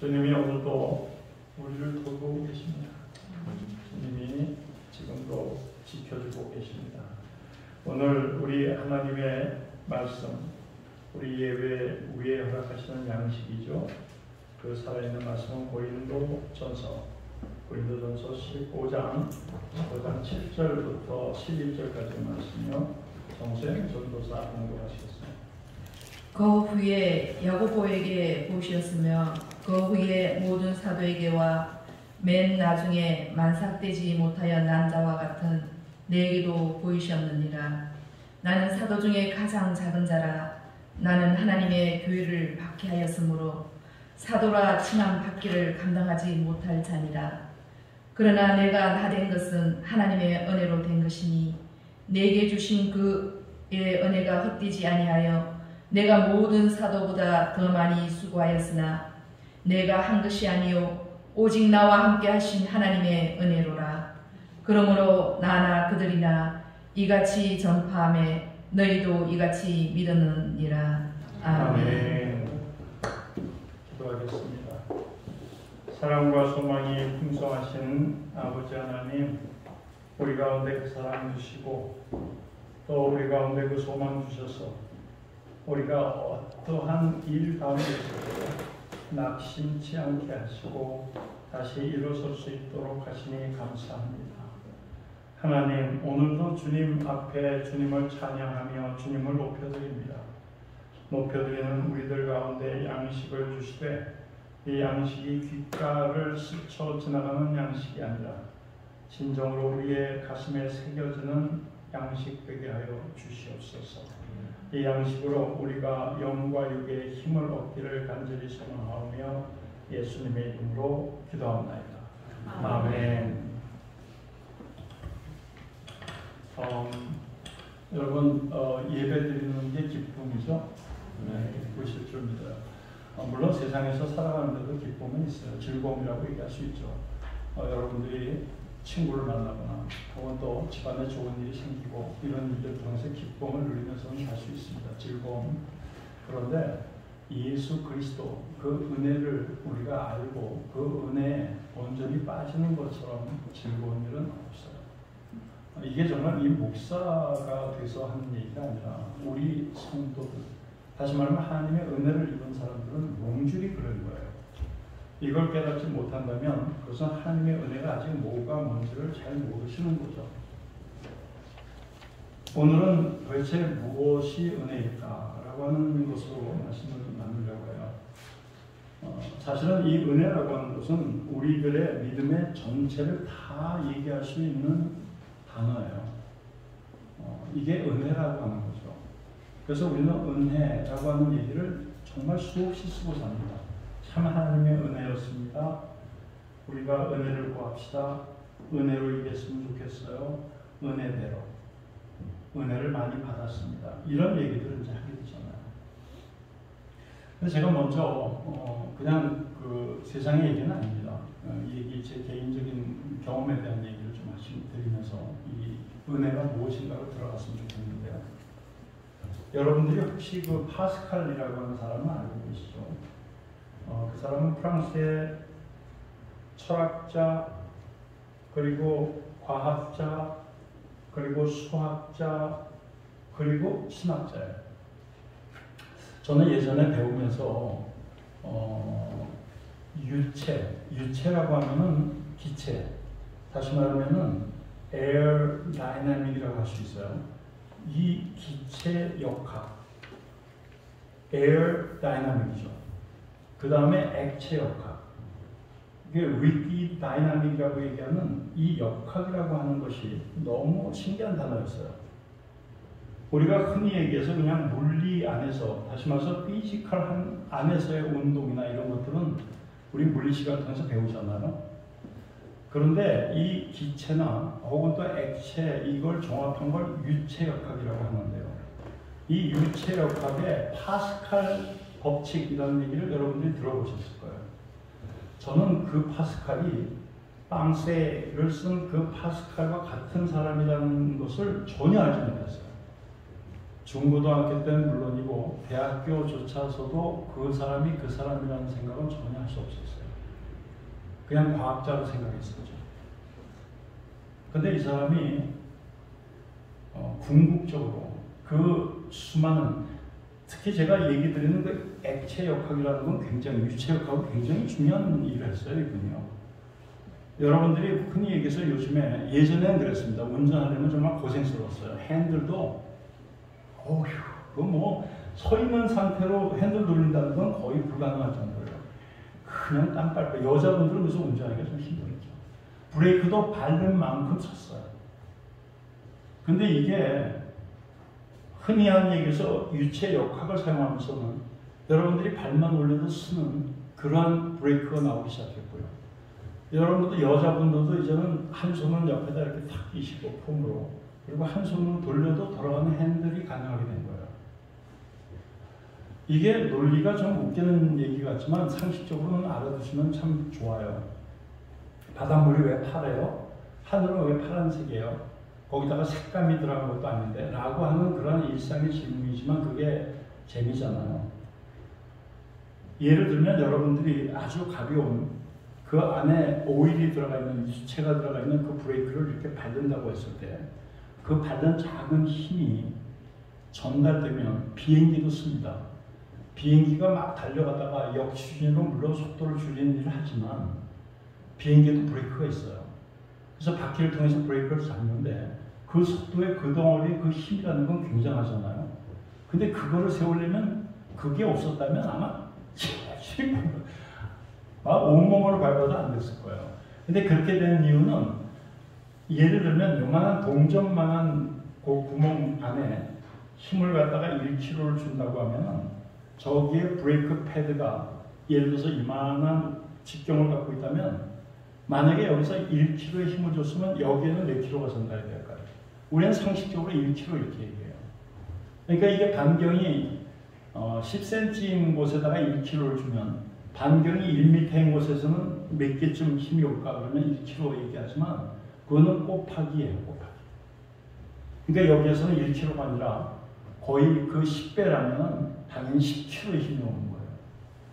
주님이 오늘도 우리를 돌보고 계십니다. 주님이 지금도 지켜주고 계십니다. 오늘 우리 하나님의 말씀, 우리 예배 위에 허락하시는 양식이죠. 그 살아있는 말씀은 고린도전서 15장 7절부터 11절까지 말씀이요. 정수영 전도사 공부하시겠습니다. 그 후에 야고보에게 보이셨으며 그 후에 모든 사도에게와 맨 나중에 만삭되지 못하여 난 자와 같은 내게도 보이셨느니라. 나는 사도 중에 가장 작은 자라. 나는 하나님의 교회를 박해하였으므로 사도라 칭함 받기를 감당하지 못할 자니라. 그러나 내가 나된 것은 하나님의 은혜로 된 것이니 내게 주신 그의 은혜가 헛되지 아니하여 내가 모든 사도보다 더 많이 수고하였으나 내가 한 것이 아니요 오직 나와 함께 하신 하나님의 은혜로라. 그러므로 나나 그들이나 이같이 전파하며 너희도 이같이 믿었느니라. 아멘. 기도하겠습니다. 사랑과 소망이 풍성하신 아버지 하나님, 우리 가운데 그 사랑 주시고 또 우리 가운데 그 소망 주셔서 우리가 어떠한 일 가운데서도 낙심치 않게 하시고 다시 일어설 수 있도록 하시니 감사합니다. 하나님, 오늘도 주님 앞에 주님을 찬양하며 주님을 높여드립니다. 높여드리는 우리들 가운데 양식을 주시되 이 양식이 귓가를 스쳐 지나가는 양식이 아니라 진정으로 우리의 가슴에 새겨지는 양식 되게 하여 주시옵소서. 이 양식으로 우리가 영과 육의 힘을 얻기를 간절히 소망하며 예수님의 이름으로 기도합니다. 아멘. 여러분, 예배 드리는 게 기쁨이죠. 기쁘실 줄 믿어요. 물론 세상에서 살아가는데도 기쁨은 있어요. 즐거움이라고 얘기할 수 있죠. 여러분들이 친구를 만나거나 혹은 또 집안에 좋은 일이 생기고 이런 일들 통해서 기쁨을 누리면서는 갈 수 있습니다. 즐거움. 그런데 예수 그리스도 그 은혜를 우리가 알고 그 은혜에 온전히 빠지는 것처럼 즐거운 일은 없어요. 이게 정말 이 목사가 돼서 하는 얘기가 아니라 우리 성도들, 다시 말하면 하나님의 은혜를 입은 사람들은 몽줄이 그런 거예요. 이걸 깨닫지 못한다면 그것은 하나님의 은혜가 아직 뭐가 뭔지를 잘 모르시는 거죠. 오늘은 도대체 무엇이 은혜일까라고 하는 것으로 말씀을 나누려고 해요. 사실은 이 은혜라고 하는 것은 우리들의 믿음의 전체를 다 얘기할 수 있는 단어예요. 이게 은혜라고 하는 거죠. 그래서 우리는 은혜라고 하는 얘기를 정말 수없이 쓰고 삽니다. 참 하나님의 은혜였습니다. 우리가 은혜를 구합시다. 은혜로 이겼으면 좋겠어요. 은혜대로. 은혜를 많이 받았습니다. 이런 얘기들을 이제 하게 되잖아요. 그래서 제가 먼저 그냥 그 세상의 얘기는 아닙니다. 이 얘기 제 개인적인 경험에 대한 얘기를 좀 말씀드리면서 이 은혜가 무엇인가로 들어갔으면 좋겠는데요. 여러분들이 혹시 그 파스칼이라고 하는 사람은 알고 계시죠? 그 사람은 프랑스의 철학자, 그리고 과학자, 그리고 수학자, 그리고 신학자예요. 저는 예전에 배우면서 유체라고 하면은 기체, 다시 말하면은 에어 다이나믹이라고 할 수 있어요. 이 기체 역학, 에어 다이나믹이죠. 그 다음에 액체 역학, 이게 리퀴드 다이나믹이라고 얘기하는 이 역학이라고 하는 것이 너무 신기한 단어였어요. 우리가 흔히 얘기해서 그냥 물리 안에서, 다시 말해서 피지컬 안에서의 운동이나 이런 것들은 우리 물리 시간 통해서 배우잖아요. 그런데 이 기체나 혹은 또 액체, 이걸 종합한 걸 유체 역학이라고 하는데요. 이 유체 역학의 파스칼 법칙이라는 얘기를 여러분들이 들어보셨을 거예요. 저는 그 파스칼이 빵세를 쓴 그 파스칼과 같은 사람이라는 것을 전혀 알지 못했어요. 중고등학교 때는 물론이고 대학교조차서도 그 사람이 그 사람이라는 생각은 전혀 할 수 없었어요. 그냥 과학자로 생각했었죠. 근데 이 사람이 궁극적으로 그 수많은, 특히 제가 얘기 드리는 그 액체역학이라는 건 굉장히, 유체역학은 굉장히 중요한 일을 했어요, 이분이요. 여러분들이 흔히 얘기해서 요즘에, 예전에는 그랬습니다. 운전하려면 정말 고생스러웠어요. 핸들도, 어휴, 그거 뭐, 서 있는 상태로 핸들 돌린다는 건 거의 불가능할 정도예요. 그냥 땀 빨고, 여자분들은 그래서 운전하기가 좀 힘들었죠. 브레이크도 밟는 만큼 쳤어요. 근데 이게, 흔히 한 얘기에서 유체역학을 사용하면서는 여러분들이 발만 올려도 쓰는 그러한 브레이크가 나오기 시작했고요. 여러분들도, 여자분들도 이제는 한 손은 옆에다 이렇게 탁 끼시고 폼으로, 그리고 한 손으로 돌려도 돌아가는 핸들이 가능하게 된 거예요. 이게 논리가 좀 웃기는 얘기 같지만 상식적으로는 알아두시면 참 좋아요. 바닷물이 왜 파래요? 하늘은 왜 파란색이에요? 거기다가 색감이 들어간 것도 아닌데 라고 하는 그런 일상의 질문이지만 그게 재미잖아요. 예를 들면 여러분들이 아주 가벼운 그 안에 오일이 들어가 있는, 유체가 들어가 있는 그 브레이크를 이렇게 밟는다고 했을 때 그 밟는 작은 힘이 전달되면, 비행기도 씁니다. 비행기가 막 달려가다가 역추진으로 물론 속도를 줄이는 일을 하지만 비행기에도 브레이크가 있어요. 그래서 바퀴를 통해서 브레이크를 잡는데 그 속도의 그 덩어리의 그 힘이라는 건 굉장하잖아요. 근데 그거를 세우려면, 그게 없었다면 아마 온몸으로 밟아도 안 됐을 거예요. 근데 그렇게 된 이유는, 예를 들면 요만한 동전만한 그 구멍 안에 힘을 갖다가 1kg를 준다고 하면은 저기에 브레이크 패드가 예를 들어서 이만한 직경을 갖고 있다면 만약에 여기서 1kg의 힘을 줬으면 여기에는 몇 킬로가 전달이 될까요? 우리는 상식적으로 1kg 이렇게 얘기해요. 그러니까 이게 반경이 10cm인 곳에다가 1kg를 주면 반경이 1m인 곳에서는 몇 개쯤 힘이 올까? 그러면 1kg 얘기하지만 그거는 곱하기예요, 곱하기. 그러니까 여기에서는 1kg가 아니라 거의 그 10배라면 당연히 10kg의 힘이 오는 거예요.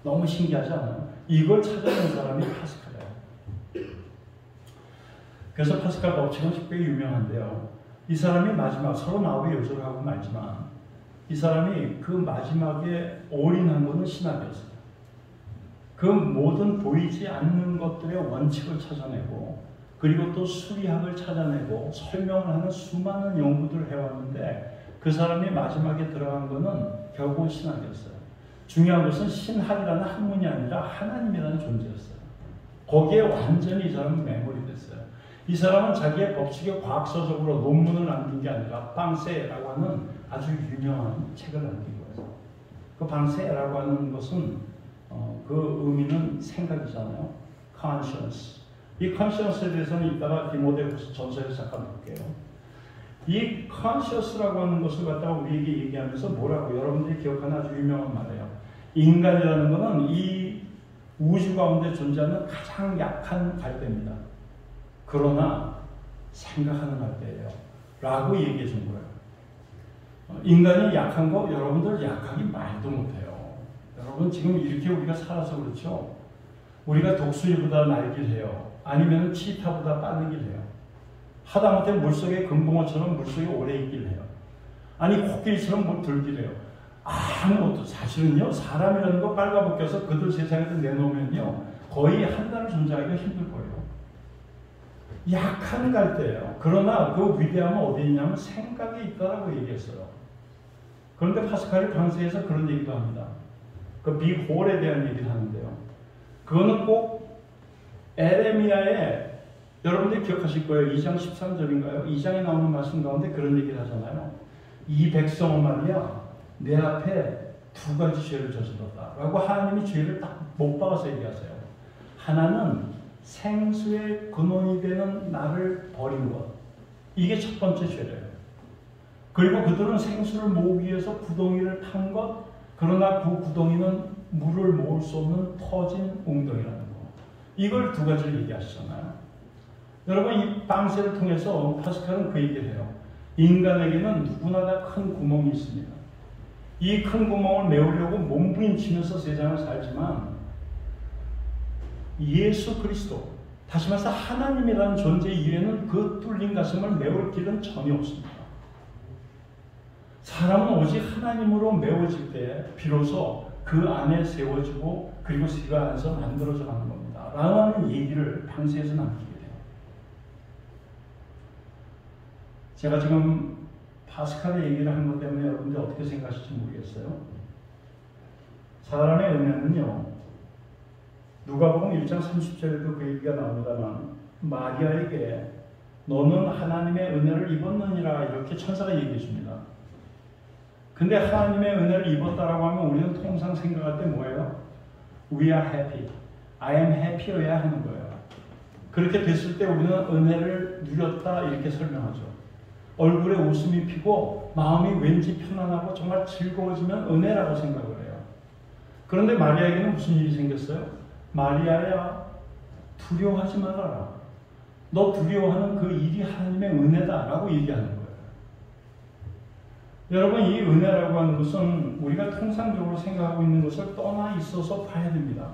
너무 신기하지 않아요? 이걸 찾아낸 사람이 파스칼이에요. 그래서 파스칼 법칙은 꽤 유명한데요. 이 사람이 마지막, 39에 요절을 하고 말지만 이 사람이 그 마지막에 올인한 것은 신학이었어요. 그 모든 보이지 않는 것들의 원칙을 찾아내고, 그리고 또 수리학을 찾아내고 설명을 하는 수많은 연구들을 해왔는데 그 사람이 마지막에 들어간 것은 결국은 신학이었어요. 중요한 것은 신학이라는 학문이 아니라 하나님이라는 존재였어요. 거기에 완전히 이 사람은 매몰이 됐어요. 이 사람은 자기의 법칙에 과학서적으로 논문을 남긴 게 아니라 방세라고 하는 아주 유명한 책을 남긴 거예요. 그 방세라고 하는 것은 그 의미는 생각이잖아요. conscience. 이 conscious에 대해서는 이따가 디모데 전서에서 잠깐 볼게요. 이 conscious라고 하는 것을 갖다가 우리에게 얘기하면서 뭐라고, 여러분들이 기억하는 아주 유명한 말이에요. 인간이라는 것은 이 우주 가운데 존재하는 가장 약한 갈대입니다. 그러나 생각하는 갈대예요. 라고 얘기해 준 거예요. 인간이 약한 거 여러분들 약하기 말도 못해요. 여러분 지금 이렇게 우리가 살아서 그렇죠. 우리가 독수리보다 날길 해요. 아니면 치타보다 빠르길 해요. 하다못해 물속에 금붕어처럼 물속에 오래 있길 해요. 아니 코끼리처럼 뭐 들길 해요. 아무것도, 사실은요 사람이라는 거 빨가벗겨서 그들 세상에서 내놓으면요 거의 한 달을 존재하기가 힘들 거예요. 약한 갈대예요. 그러나 그 위대함은 어디 있냐면 생각에 있다라고 얘기했어요. 그런데 파스칼이 방세에서 그런 얘기도 합니다. 그 비홀에 대한 얘기를 하는데요. 그거는 꼭 에레미야의, 여러분들이 기억하실 거예요. 2장 13절인가요? 2장에 나오는 말씀 가운데 그런 얘기를 하잖아요. 이 백성은 말이야 내 앞에 두 가지 죄를 저질렀다 라고 하나님이 죄를 딱 못 박아서 얘기하세요. 하나는 생수의 근원이 되는 나를 버린 것, 이게 첫 번째 죄래요. 그리고 그들은 생수를 모으기 위해서 구덩이를 판 것, 그러나 그 구덩이는 물을 모을 수 없는 터진 웅덩이라는 거. 이걸 두 가지를 얘기하시잖아요. 여러분 이 방세를 통해서 파스칼은 그 얘기를 해요. 인간에게는 누구나 다 큰 구멍이 있습니다. 이 큰 구멍을 메우려고 몸부림치면서 세상을 살지만 예수 그리스도, 다시 말해서 하나님이라는 존재 이외에는 그 뚫린 가슴을 메울 길은 전혀 없습니다. 사람은 오직 하나님으로 메워질 때 비로소 그 안에 세워지고 그리고 그 안에서 만들어져 가는 겁니다. 라는 얘기를 방세에서 남기게 돼요. 제가 지금 파스칼의 얘기를 한 것 때문에 여러분들 어떻게 생각하실지 모르겠어요. 사람의 은혜는요, 누가복음 1장 30절에도 그 얘기가 나옵니다만 마리아에게 너는 하나님의 은혜를 입었느니라 이렇게 천사가 얘기해 줍니다. 근데 하나님의 은혜를 입었다라고 하면 우리는 통상 생각할 때 뭐예요? We are happy. I am happy여야 하는 거예요. 그렇게 됐을 때 우리는 은혜를 누렸다 이렇게 설명하죠. 얼굴에 웃음이 피고 마음이 왠지 편안하고 정말 즐거워지면 은혜라고 생각을 해요. 그런데 마리아에게는 무슨 일이 생겼어요? 마리아야, 두려워하지 말아라. 너 두려워하는 그 일이 하나님의 은혜다라고 얘기하는 거예요. 여러분, 이 은혜라고 하는 것은 우리가 통상적으로 생각하고 있는 것을 떠나 있어서 봐야 됩니다.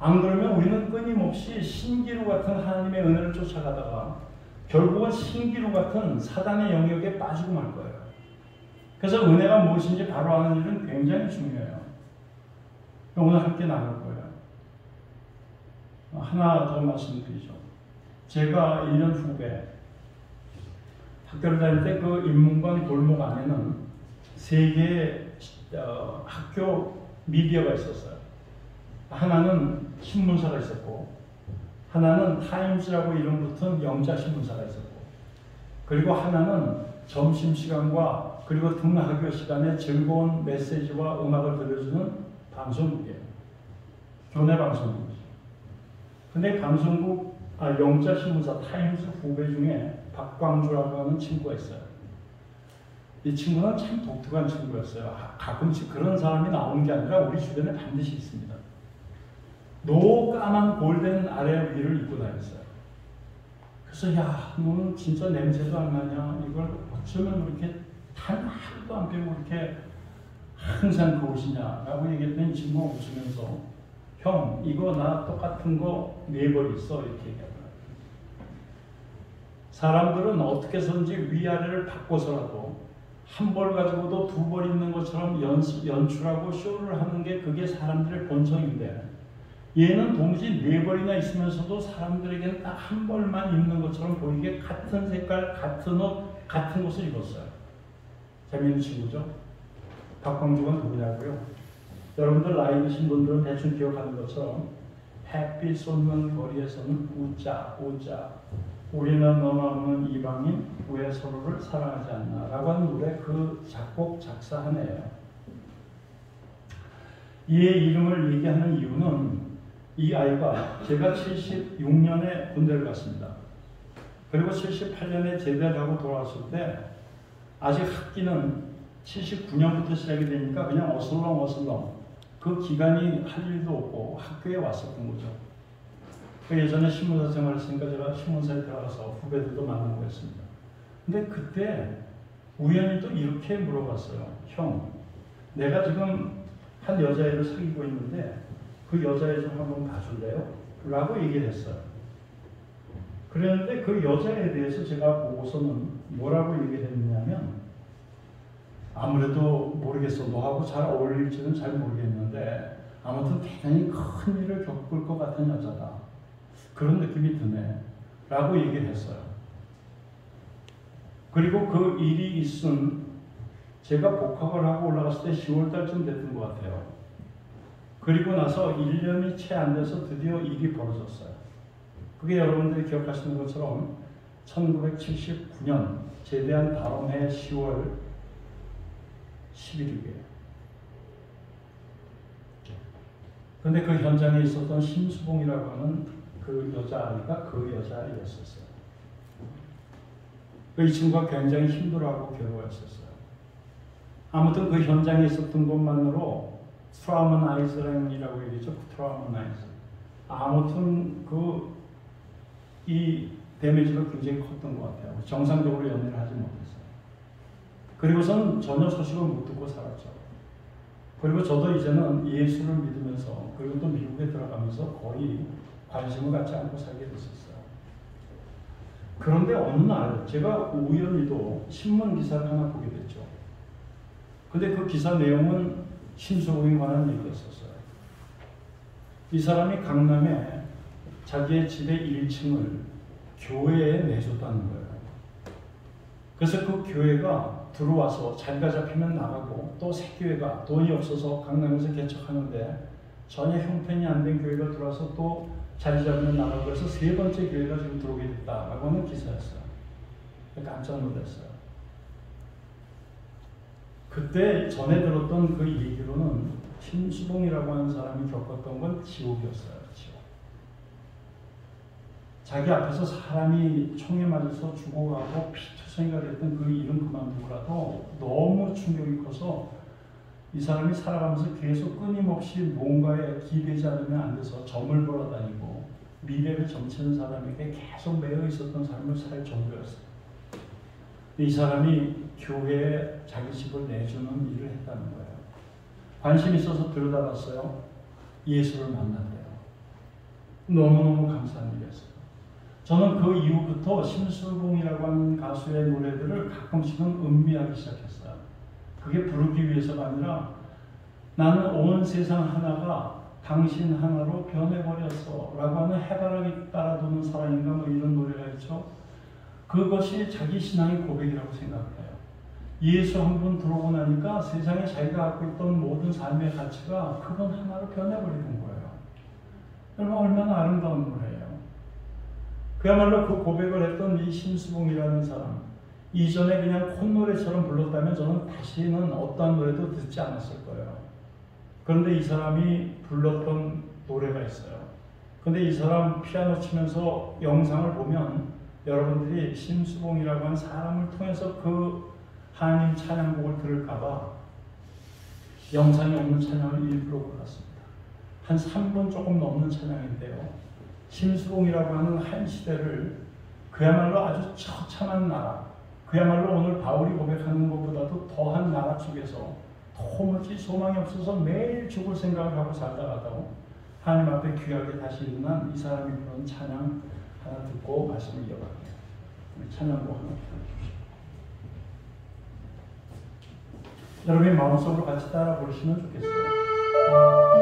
안 그러면 우리는 끊임없이 신기루 같은 하나님의 은혜를 쫓아가다가 결국은 신기루 같은 사단의 영역에 빠지고 말 거예요. 그래서 은혜가 무엇인지 바로 아는 일은 굉장히 중요해요. 오늘 함께 나눌 거예요. 하나 더 말씀드리죠. 제가 1년 후배 학교를 다닐 때 그 인문관 골목 안에는 3개의 학교 미디어가 있었어요. 하나는 신문사가 있었고, 하나는 타임즈라고 이름 붙은 영자 신문사가 있었고, 그리고 하나는 점심시간과 그리고 등하교 시간에 즐거운 메시지와 음악을 들려주는 방송국이에요. 교내 방송국이죠. 근데 방송국, 영자 신문사 타임즈 후배 중에 박광주라고 하는 친구가 있어요. 이 친구는 참 독특한 친구였어요. 가끔씩 그런 사람이 나오는 게 아니라 우리 주변에 반드시 있습니다. 노까만 골덴 아래 위를 입고 다녔어요. 그래서 야, 너는 진짜 냄새도 안 나냐? 이걸 어쩌면 이렇게 단 하루도 안 빼고 이렇게 항상 그 옷이냐? 라고 얘기했더니 이 친구가 웃으면서 형, 이거 나 똑같은 거 4벌 있어. 이렇게 얘기하더라고요. 사람들은 어떻게 해서든지 위아래를 바꿔서라도 한 벌 가지고도 2벌 있는 것처럼 연출하고 쇼를 하는 게 그게 사람들의 본성인데, 얘는 동시에 4벌이나 있으면서도 사람들에게는 딱 한 벌만 입는 것처럼 보이게 같은 색깔, 같은 옷, 같은 옷을 입었어요. 재미있는 친구죠? 박광주가 누구냐고요? 여러분들 나이 드신 분들은 대충 기억하는 것처럼 햇빛 쏟는 거리에서는 웃자, 웃자. 우리는 너나 없는 이방인 왜 서로를 사랑하지 않나? 라고 하는 노래 그 작곡 작사한 애예요. 이의 이름을 얘기하는 이유는 이 아이가 제가 76년에 군대를 갔습니다. 그리고 78년에 제대를 하고 돌아왔을 때 아직 학기는 79년부터 시작이 되니까 그냥 어슬렁어슬렁 그 기간이 할 일도 없고 학교에 왔었던 거죠. 예전에 신문사 생활을 했으니까 제가 신문사에 들어가서 후배들도 만나고 했습니다. 근데 그때 우연히 또 이렇게 물어봤어요. 형, 내가 지금 한 여자애를 사귀고 있는데 그 여자애 좀 한번 봐줄래요? 라고 얘기를 했어요. 그랬는데 그 여자애에 대해서 제가 보고서는 뭐라고 얘기를 했느냐면, 아무래도 모르겠어. 너하고 잘 어울릴지는 잘 모르겠는데 아무튼 대단히 큰 일을 겪을 것 같은 여자다. 그런 느낌이 드네. 라고 얘기를 했어요. 그리고 그 일이 있은 제가 복학을 하고 올라갔을 때 10월달쯤 됐던 것 같아요. 그리고 나서 1년이 채 안 돼서 드디어 일이 벌어졌어요. 그게 여러분들이 기억하시는 것처럼 1979년 제대한 다음 해 10월 11일이에요. 근데 그 현장에 있었던 심수봉이라고 하는 그 여자아이가 그 여자아이였었어요. 이 친구가 굉장히 힘들어하고 괴로워했었어요. 아무튼 그 현장에 있었던 것만으로 트라우마나이즈라고 얘기했죠. 트라우마나이즈. 아무튼 이 데미지가 굉장히 컸던 것 같아요. 정상적으로 연애를 하지 못했어요. 그리고선 전혀 소식을 못 듣고 살았죠. 그리고 저도 이제는 예수를 믿으면서 그리고 또 미국에 들어가면서 거의 관심을 갖지 않고 살게 됐었어요. 그런데 어느 날 제가 우연히도 신문 기사를 하나 보게 됐죠. 근데 그 기사 내용은 심수봉에 관한 얘기였었어요. 이 사람이 강남에 자기의 집의 1층을 교회에 내줬다는 거예요. 그래서 그 교회가 들어와서 자리가 잡히면 나가고 또 새 교회가 돈이 없어서 강남에서 개척하는데 전혀 형편이 안 된 교회가 들어와서 또 자리 잡으면 나가고 그래서 세 번째 교회가 지금 들어오게 됐다라고 하는 기사였어요. 깜짝 놀랐어요. 그때 전에 들었던 그 얘기로는 심수봉이라고 하는 사람이 겪었던 건 지옥이었어요. 지옥. 자기 앞에서 사람이 총에 맞아서 죽어가고 피투성이가 됐던 그 일은 그만두고라도 너무 충격이 커서 이 사람이 살아가면서 계속 끊임없이 뭔가에 기대지 않으면 안 돼서 점을 보러 다니고 미래를 점치는 사람에게 계속 매여 있었던 삶을 살 정도였어요. 이 사람이 교회에 자기 집을 내주는 일을 했다는 거예요. 관심 있어서 들여다봤어요. 예수를 만났대요. 너무너무 감사한 일이었어요. 저는 그 이후부터 심수봉이라고 하는 가수의 노래들을 가끔씩은 음미하기 시작했어요. 그게 부르기 위해서가 아니라 나는 온 세상 하나가 당신 하나로 변해버렸어 라고 하는 해바라기 따라 도는 사랑인가 뭐 이런 노래가 있죠. 그것이 자기 신앙의 고백이라고 생각해요. 예수 한 분 들어오고 나니까 세상에 자기가 갖고 있던 모든 삶의 가치가 그분 하나로 변해버리는 거예요. 얼마나 아름다운 노래예요. 그야말로 그 고백을 했던 이 심수봉이라는 사람, 이전에 그냥 콧노래처럼 불렀다면 저는 다시는 어떠한 노래도 듣지 않았을 거예요. 그런데 이 사람이 불렀던 노래가 있어요. 근데 이 사람 피아노 치면서 영상을 보면 여러분들이 심수봉이라고 하는 사람을 통해서 그 하나님 찬양곡을 들을까봐 영상이 없는 찬양을 일부러 골랐습니다. 한 3분 조금 넘는 찬양인데요. 심수봉이라고 하는 한 시대를 그야말로 아주 처참한 나라, 그야말로 오늘 바울이 고백하는 것보다도 더한 나라 쪽에서 도무지 소망이 없어서 매일 죽을 생각을 하고 살다가도 하나님 앞에 귀하게 다시 일어난 이 사람이 부른 찬양 하나 듣고 말씀을 이어갈게요. 찬양곡 하나 부르십시오. 여러분이 마음속으로 같이 따라 부르시면 좋겠어요.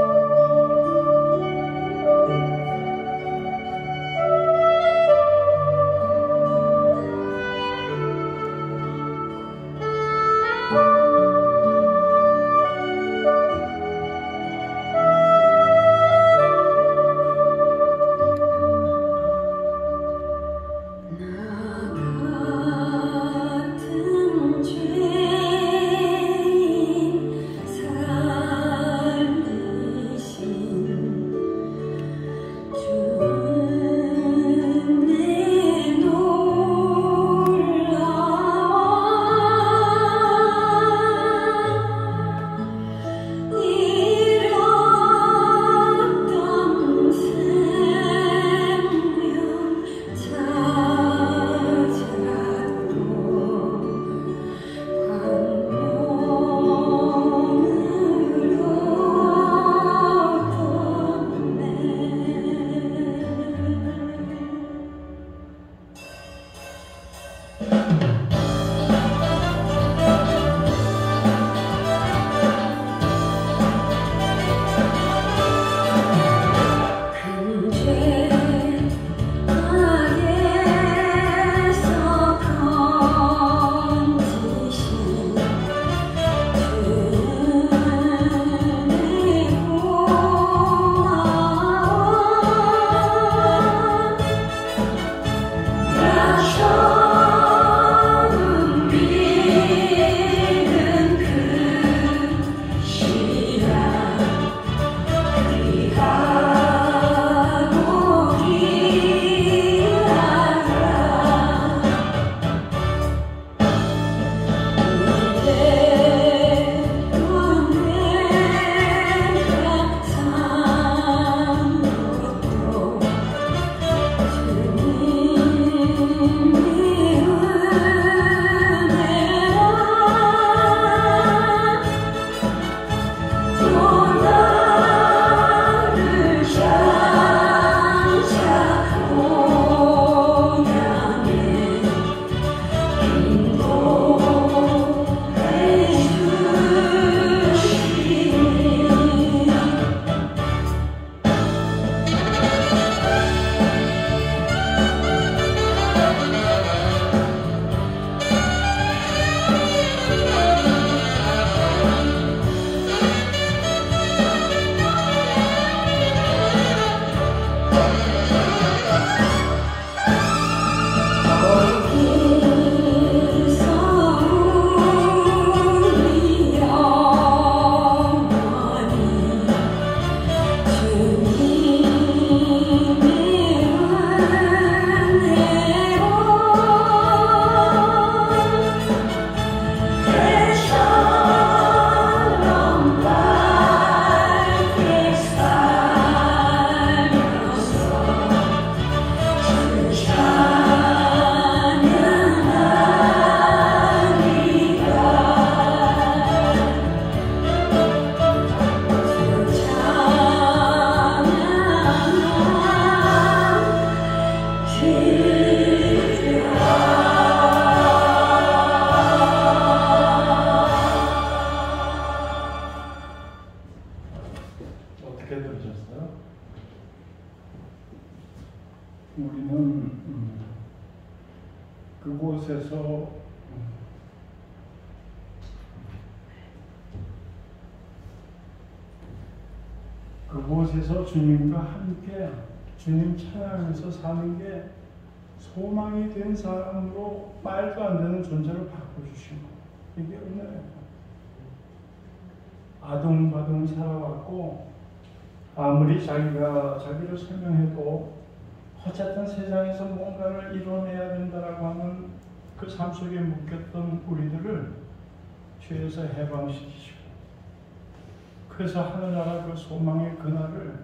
보겠어요. 우리는 그곳에서 주님과 함께 주님 찬양하면서 사는 게 소망이 된 사람으로 말도 안 되는 존재를 바꿔주신 거. 이게 은혜예요. 아둥바둥 살아왔고 아무리 자기가 자기를 설명해도 어쨌든 세상에서 뭔가를 이뤄내야 된다라고 하는 그 삶 속에 묶였던 우리들을 죄에서 해방시키시고, 그래서 하늘나라 그 소망의 그날을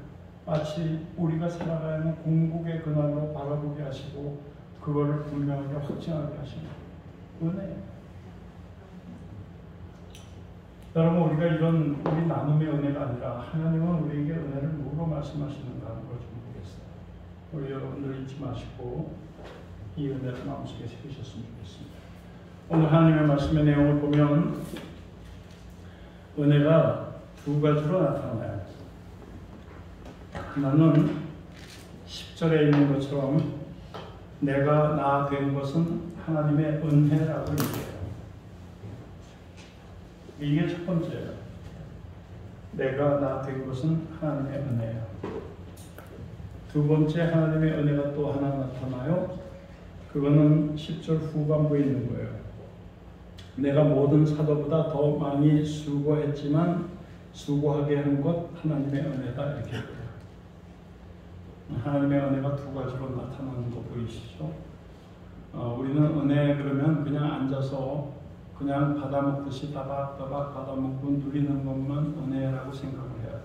마치 우리가 살아가야 하는 궁극의 그날로 바라보게 하시고 그거를 분명하게 확증하게 하시는 은혜예요. 여러분, 우리가 이런 우리 나눔의 은혜가 아니라 하나님은 우리에게 은혜를 뭐로 말씀하시는가 하는 걸 좀 보겠어요. 우리 여러분들 잊지 마시고 이 은혜를 마음속에 새기셨으면 좋겠습니다. 오늘 하나님의 말씀의 내용을 보면 은혜가 두 가지로 나타나요. 하나는 10절에 있는 것처럼 내가 나 된 것은 하나님의 은혜라고 얘기해요. 이게 첫 번째예요. 내가 나 된 것은 하나님의 은혜예요. 두 번째 하나님의 은혜가 또 하나 나타나요. 그거는 10절 후반부에 있는 거예요. 내가 모든 사도보다 더 많이 수고했지만 수고하게 하는 것 하나님의 은혜다, 이렇게 해요. 하나님의 은혜가 두 가지로 나타나는 거 보이시죠? 우리는 은혜 그러면 그냥 앉아서 그냥 받아먹듯이 따박따박 받아먹고 누리는 것만 은혜라고 생각을 해요.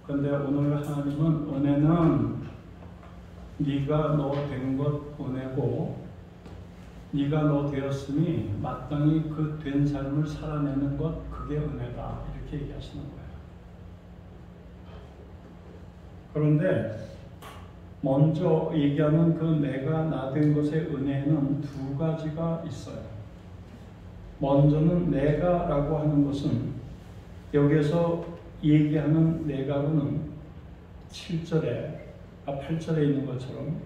그런데 오늘 하나님은 은혜는 네가 너 된 것 은혜고, 네가 너 되었으니 마땅히 그 된 삶을 살아내는 것, 그게 은혜다, 이렇게 얘기하시는 거예요. 그런데 먼저 얘기하는 그 내가 나 된 것의 은혜는 두 가지가 있어요. 먼저는 내가라고 하는 것은 여기에서 얘기하는 내가로는 8절에 있는 것처럼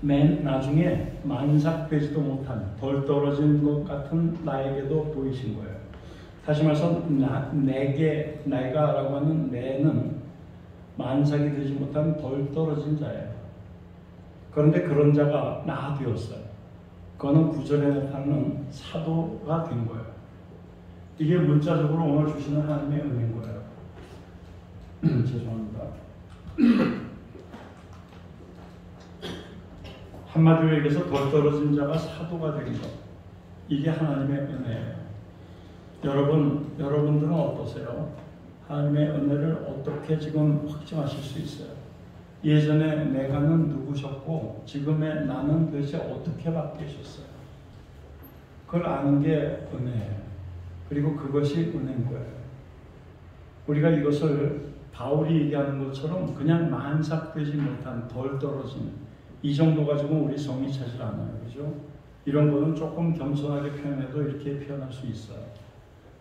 맨 나중에 만삭되지도 못한 덜 떨어진 것 같은 나에게도 보이신 거예요. 다시 말해서 내가라고 하는 내는 만삭이 되지 못한 덜 떨어진 자예요. 그런데 그런 자가 나 되었어요. 그거는 9절에 나타나는 사도가 된 거예요. 이게 문자적으로 오늘 주시는 하나님의 은혜인 거예요. 죄송합니다. 한마디로 얘기해서 덜 떨어진 자가 사도가 된 것, 이게 하나님의 은혜예요. 여러분들은 어떠세요? 하나님의 은혜를 어떻게 지금 확증하실 수 있어요? 예전에 내가는 누구셨고 지금의 나는 도대체 어떻게 바뀌셨어요? 그걸 아는 게 은혜예요. 그리고 그것이 은혜인 거예요. 우리가 이것을 바울이 얘기하는 것처럼 그냥 만삭되지 못한 덜 떨어진 이 정도 가지고 우리 성이 차질 않아요. 그죠? 이런 거는 조금 겸손하게 표현해도 이렇게 표현할 수 있어요.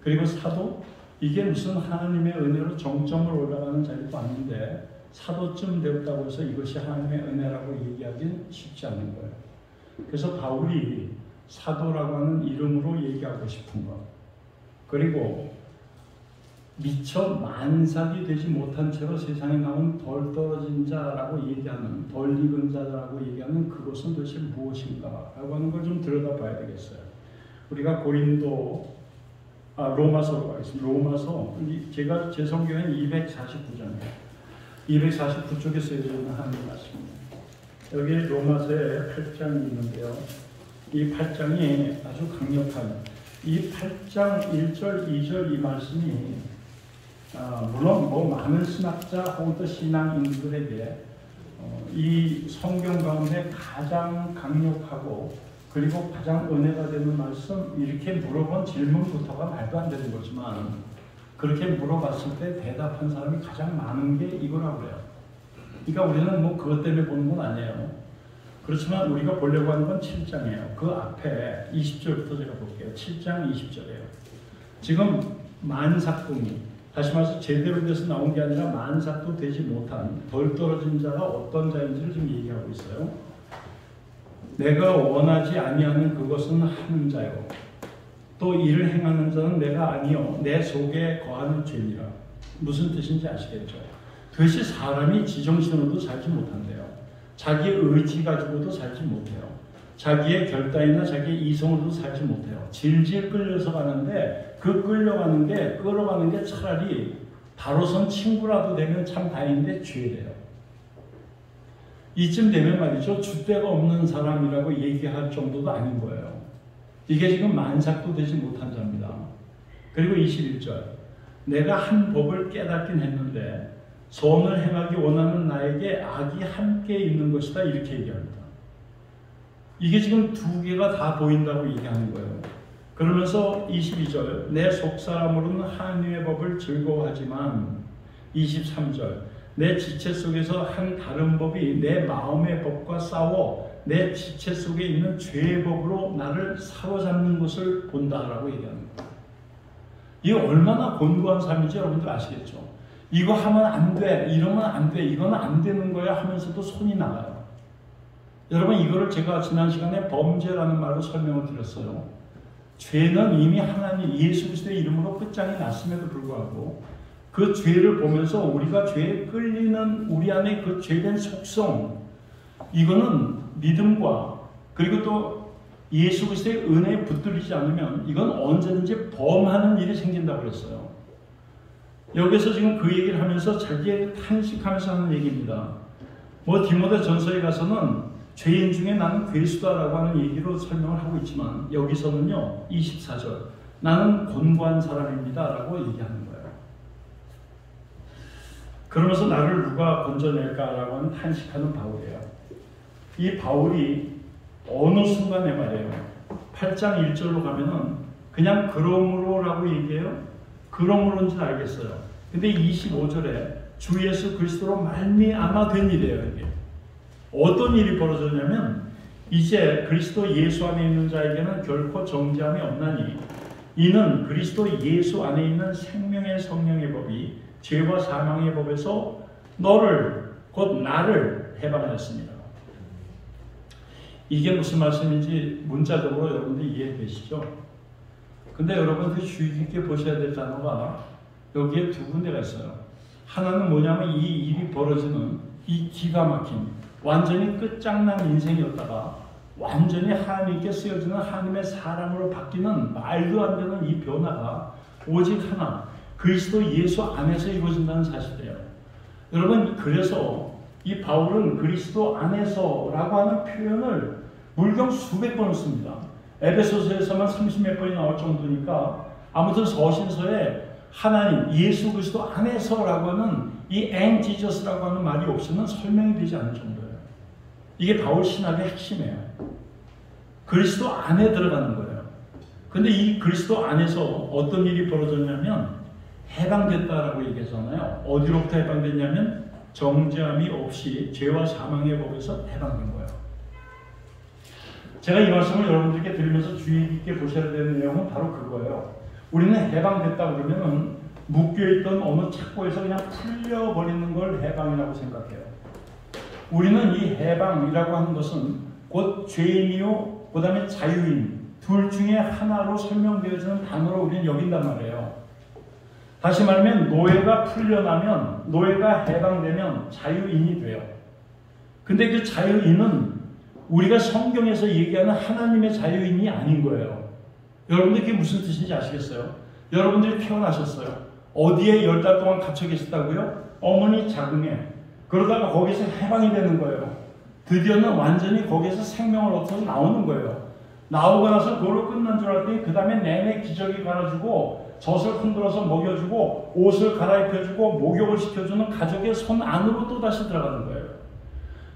그리고 사도? 이게 무슨 하나님의 은혜로 정점을 올라가는 자리도 아닌데 사도쯤 되었다고 해서 이것이 하나님의 은혜라고 얘기하기는 쉽지 않은 거예요. 그래서 바울이 사도라고 하는 이름으로 얘기하고 싶은 것, 그리고 미처 만삭이 되지 못한 채로 세상에 나온 덜 떨어진 자라고 얘기하는, 덜 익은 자라고 얘기하는 그것은 도대체 무엇인가 라고 하는 걸 좀 들여다봐야 되겠어요. 우리가 로마서로 가겠습니다. 로마서, 제가 제 성경엔 249장이에요. 249쪽에 쓰여있는 하나님 말씀입니다. 여기 로마서에 8장이 있는데요. 이 8장이 아주 강력한, 이 8장 1절, 2절 이 말씀이 물론 많은 신학자 혹은 또 신앙인들에게 이 성경 가운데 가장 강력하고 그리고 가장 은혜가 되는 말씀, 이렇게 물어본 질문부터가 말도 안 되는 거지만 그렇게 물어봤을 때 대답한 사람이 가장 많은 게 이거라고 해요. 그러니까 우리는 뭐 그것 때문에 보는 건 아니에요. 그렇지만 우리가 보려고 하는 건 7장이에요. 그 앞에 20절부터 제가 볼게요. 7장 20절이에요. 지금 만삭동이 다시 말해서 제대로 돼서 나온 게 아니라 만삭도 되지 못한 덜 떨어진 자가 어떤 자인지를 좀 얘기하고 있어요. 내가 원하지 아니하는 그것은 하는 자요. 또 이를 행하는 자는 내가 아니요 내 속에 거하는 죄니라. 무슨 뜻인지 아시겠죠? 그것이 사람이 지정신으로도 살지 못한대요. 자기 의지 가지고도 살지 못해요. 자기의 결단이나 자기의 이성으로도 살지 못해요. 질질 끌려서 가는데 그 끌어가는 게 차라리 바로선 친구라도 되면 참 다행인데 죄래요. 이쯤 되면 말이죠. 줏대가 없는 사람이라고 얘기할 정도도 아닌 거예요. 이게 지금 만삭도 되지 못한 자입니다. 그리고 21절 내가 한 법을 깨닫긴 했는데 선을 행하기 원하는 나에게 악이 함께 있는 것이다 이렇게 얘기합니다. 이게 지금 두 개가 다 보인다고 얘기하는 거예요. 그러면서 22절 내 속사람으로는 하나님의 법을 즐거워하지만 23절 내 지체 속에서 한 다른 법이 내 마음의 법과 싸워 내 지체 속에 있는 죄의 법으로 나를 사로잡는 것을 본다라고 얘기합니다. 이게 얼마나 곤고한 삶인지 여러분들 아시겠죠? 이거 하면 안 돼, 이러면 안 돼, 이거는 안 되는 거야 하면서도 손이 나가요. 여러분 이거를 제가 지난 시간에 범죄라는 말로 설명을 드렸어요. 죄는 이미 하나님 예수 그리스도의 이름으로 끝장이 났음에도 불구하고 그 죄를 보면서 우리가 죄에 끌리는 우리 안에 그 죄된 속성 이거는 믿음과 그리고 또 예수 그리스도의 은혜에 붙들리지 않으면 이건 언제든지 범하는 일이 생긴다고 그랬어요. 여기서 지금 그 얘기를 하면서 자기의 탄식하면서 하는 얘기입니다. 뭐 디모데 전서에 가서는 죄인 중에 나는 괴수다라고 하는 얘기로 설명을 하고 있지만 여기서는요 24절 나는 곤고한 사람입니다 라고 얘기하는 거예요. 그러면서 나를 누가 건져낼까라고 하는 탄식하는 바울이에요. 이 바울이 어느 순간에 말이에요 8장 1절로 가면은 그냥 그러므로라고 얘기해요. 그러므로인지는 알겠어요. 근데 25절에 주 예수 그리스도로 말미암아 된 일이에요. 이게 어떤 일이 벌어졌냐면 이제 그리스도 예수 안에 있는 자에게는 결코 정죄함이 없나니 이는 그리스도 예수 안에 있는 생명의 성령의 법이 죄와 사망의 법에서 너를 곧 나를 해방하였습니다. 이게 무슨 말씀인지 문자적으로 여러분들 이해되시죠? 근데 여러분 그 주의 깊게 보셔야 될 단어가 여기에 두 군데가 있어요. 하나는 뭐냐면 이 일이 벌어지는 이 기가 막힌 완전히 끝장난 인생이었다가 완전히 하나님께 쓰여지는 하나님의 사람으로 바뀌는 말도 안 되는 이 변화가 오직 하나 그리스도 예수 안에서 이루어진다는 사실이에요. 여러분 그래서 이 바울은 그리스도 안에서라고 하는 표현을 물경 수백 번을 씁니다. 에베소서에서만 30몇 번이 나올 정도니까 아무튼 서신서에 하나님 예수 그리스도 안에서라고 하는 이 and Jesus라고 하는 말이 없이는 설명이 되지 않을 정도예요. 이게 바울 신학의 핵심이에요. 그리스도 안에 들어가는 거예요. 근데 이 그리스도 안에서 어떤 일이 벌어졌냐면 해방됐다라고 얘기하잖아요. 어디로부터 해방됐냐면 정죄함이 없이 죄와 사망의 법에서 해방된 거예요. 제가 이 말씀을 여러분들께 드리면서 주의 깊게 보셔야 되는 내용은 바로 그거예요. 우리는 해방됐다 그러면 묶여있던 어느 착고에서 그냥 풀려버리는 걸 해방이라고 생각해요. 우리는 이 해방이라고 하는 것은 곧 죄인이요 그 다음에 자유인 둘 중에 하나로 설명되어지는 단어로 우리는 여긴단 말이에요. 다시 말하면 노예가 풀려나면 노예가 해방되면 자유인이 돼요. 근데 그 자유인은 우리가 성경에서 얘기하는 하나님의 자유인이 아닌 거예요. 여러분들 그게 무슨 뜻인지 아시겠어요? 여러분들이 태어나셨어요. 어디에 10달 동안 갇혀 계셨다고요? 어머니 자궁에. 그러다가 거기서 해방이 되는 거예요. 드디어는 완전히 거기에서 생명을 얻어서 나오는 거예요. 나오고 나서 그걸로 끝난 줄 알았더니 그 다음에 내내 기저귀 갈아주고 젖을 흔들어서 먹여주고 옷을 갈아입혀주고 목욕을 시켜주는 가족의 손 안으로 또다시 들어가는 거예요.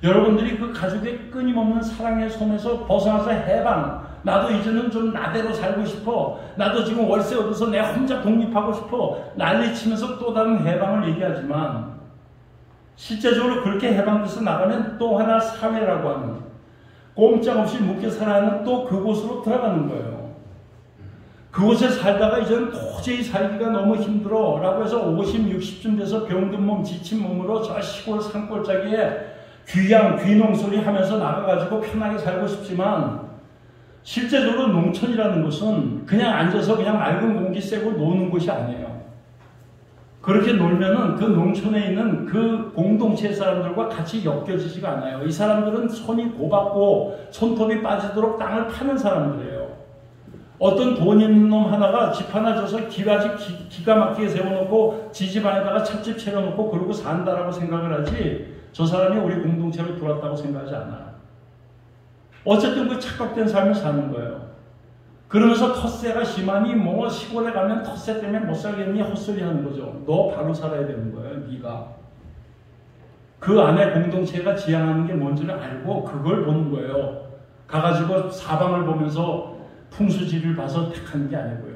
여러분들이 그 가족의 끊임없는 사랑의 손에서 벗어나서 해방, 나도 이제는 좀 나대로 살고 싶어, 나도 지금 월세 얻어서 내 혼자 독립하고 싶어 난리치면서 또 다른 해방을 얘기하지만 실제적으로 그렇게 해방돼서 나가면 또 하나 사회라고 하는 꼼짝없이 묶여 살아야 하는 또 그곳으로 들어가는 거예요. 그곳에 살다가 이제는 도저히 살기가 너무 힘들어 라고 해서 50, 60쯤 돼서 병든 몸, 지친 몸으로 저 시골 산골짜기에 귀농소리 하면서 나가가지고 편하게 살고 싶지만 실제적으로 농촌이라는 것은 그냥 앉아서 그냥 맑은 공기 쐬고 노는 곳이 아니에요. 그렇게 놀면은 그 농촌에 있는 그 공동체 사람들과 같이 엮여지지가 않아요. 이 사람들은 손이 고받고 손톱이 빠지도록 땅을 파는 사람들이에요. 어떤 돈 있는 놈 하나가 집 하나 줘서 기가 막히게 세워놓고 지집 안에다가 찻집 차려놓고 그러고 산다라고 생각을 하지 저 사람이 우리 공동체로 들어왔다고 생각하지 않아요. 어쨌든 그 착각된 삶을 사는 거예요. 그러면서 텃세가 심하니 뭐 시골에 가면 텃세 때문에 못 살겠니 헛소리 하는 거죠. 너 바로 살아야 되는 거예요. 네가. 그 안에 공동체가 지향하는 게 뭔지를 알고 그걸 보는 거예요. 가가지고 사방을 보면서 풍수지리를 봐서 택하는 게 아니고요.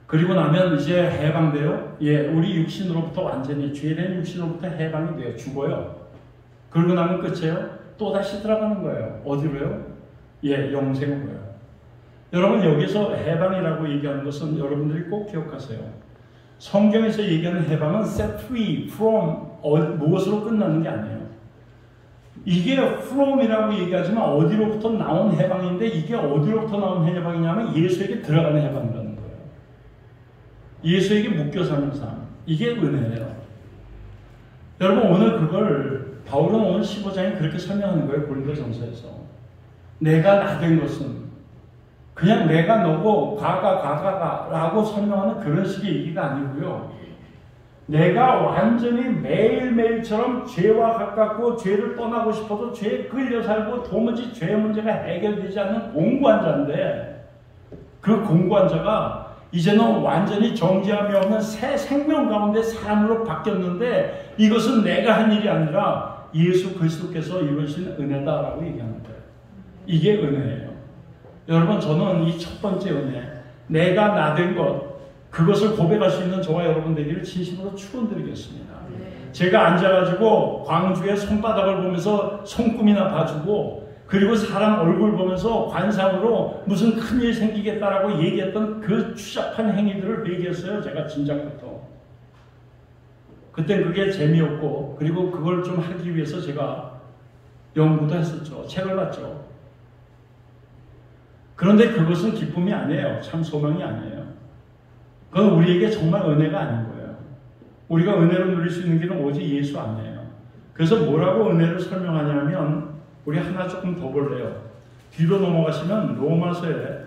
그리고 나면 이제 해방돼요. 예, 우리 육신으로부터 완전히 죄된 육신으로부터 해방이 돼요. 죽어요. 그러고 나면 끝이에요. 또 다시 들어가는 거예요. 어디로요? 예, 영생으로요. 여러분 여기서 해방이라고 얘기하는 것은 여러분들이 꼭 기억하세요. 성경에서 얘기하는 해방은 set free from 무엇으로 끝나는 게 아니에요. 이게 from이라고 얘기하지만 어디로부터 나온 해방인데 이게 어디로부터 나온 해방이냐면 예수에게 들어가는 해방이라는 거예요. 예수에게 묶여 사는 삶. 이게 은혜예요. 여러분 오늘 그걸 바울은 오늘 15장에 그렇게 설명하는 거예요. 고린도전서에서. 내가 나 된 것은 그냥 내가 너고 가라고 설명하는 그런 식의 얘기가 아니고요. 내가 완전히 매일매일처럼 죄와 가깝고 죄를 떠나고 싶어도 죄에 끌려 살고 도무지 죄 문제가 해결되지 않는 공고한 자인데 그 공고한 자가 이제는 완전히 정죄함이 없는 새 생명 가운데 사람으로 바뀌었는데 이것은 내가 한 일이 아니라 예수 그리스도께서 이루신 은혜다라고 얘기하는 거예요. 이게 은혜예요. 여러분 저는 이 첫 번째 은혜, 내가 나 된 것, 그것을 고백할 수 있는 저와 여러분 되기를 진심으로 축원드리겠습니다. 제가 앉아가지고 광주의 손바닥을 보면서 손금이나 봐주고 그리고 사람 얼굴 보면서 관상으로 무슨 큰일 생기겠다라고 얘기했던 그 추잡한 행위들을 얘기했어요. 제가 진작부터. 그땐 그게 재미없고 그리고 그걸 좀 하기 위해서 제가 연구도 했었죠. 책을 봤죠. 그런데 그것은 기쁨이 아니에요. 참 소망이 아니에요. 그건 우리에게 정말 은혜가 아닌 거예요. 우리가 은혜로 누릴 수 있는 길은 오직 예수 아니에요. 그래서 뭐라고 은혜를 설명하냐면 우리 하나 조금 더 볼래요. 뒤로 넘어가시면 로마서에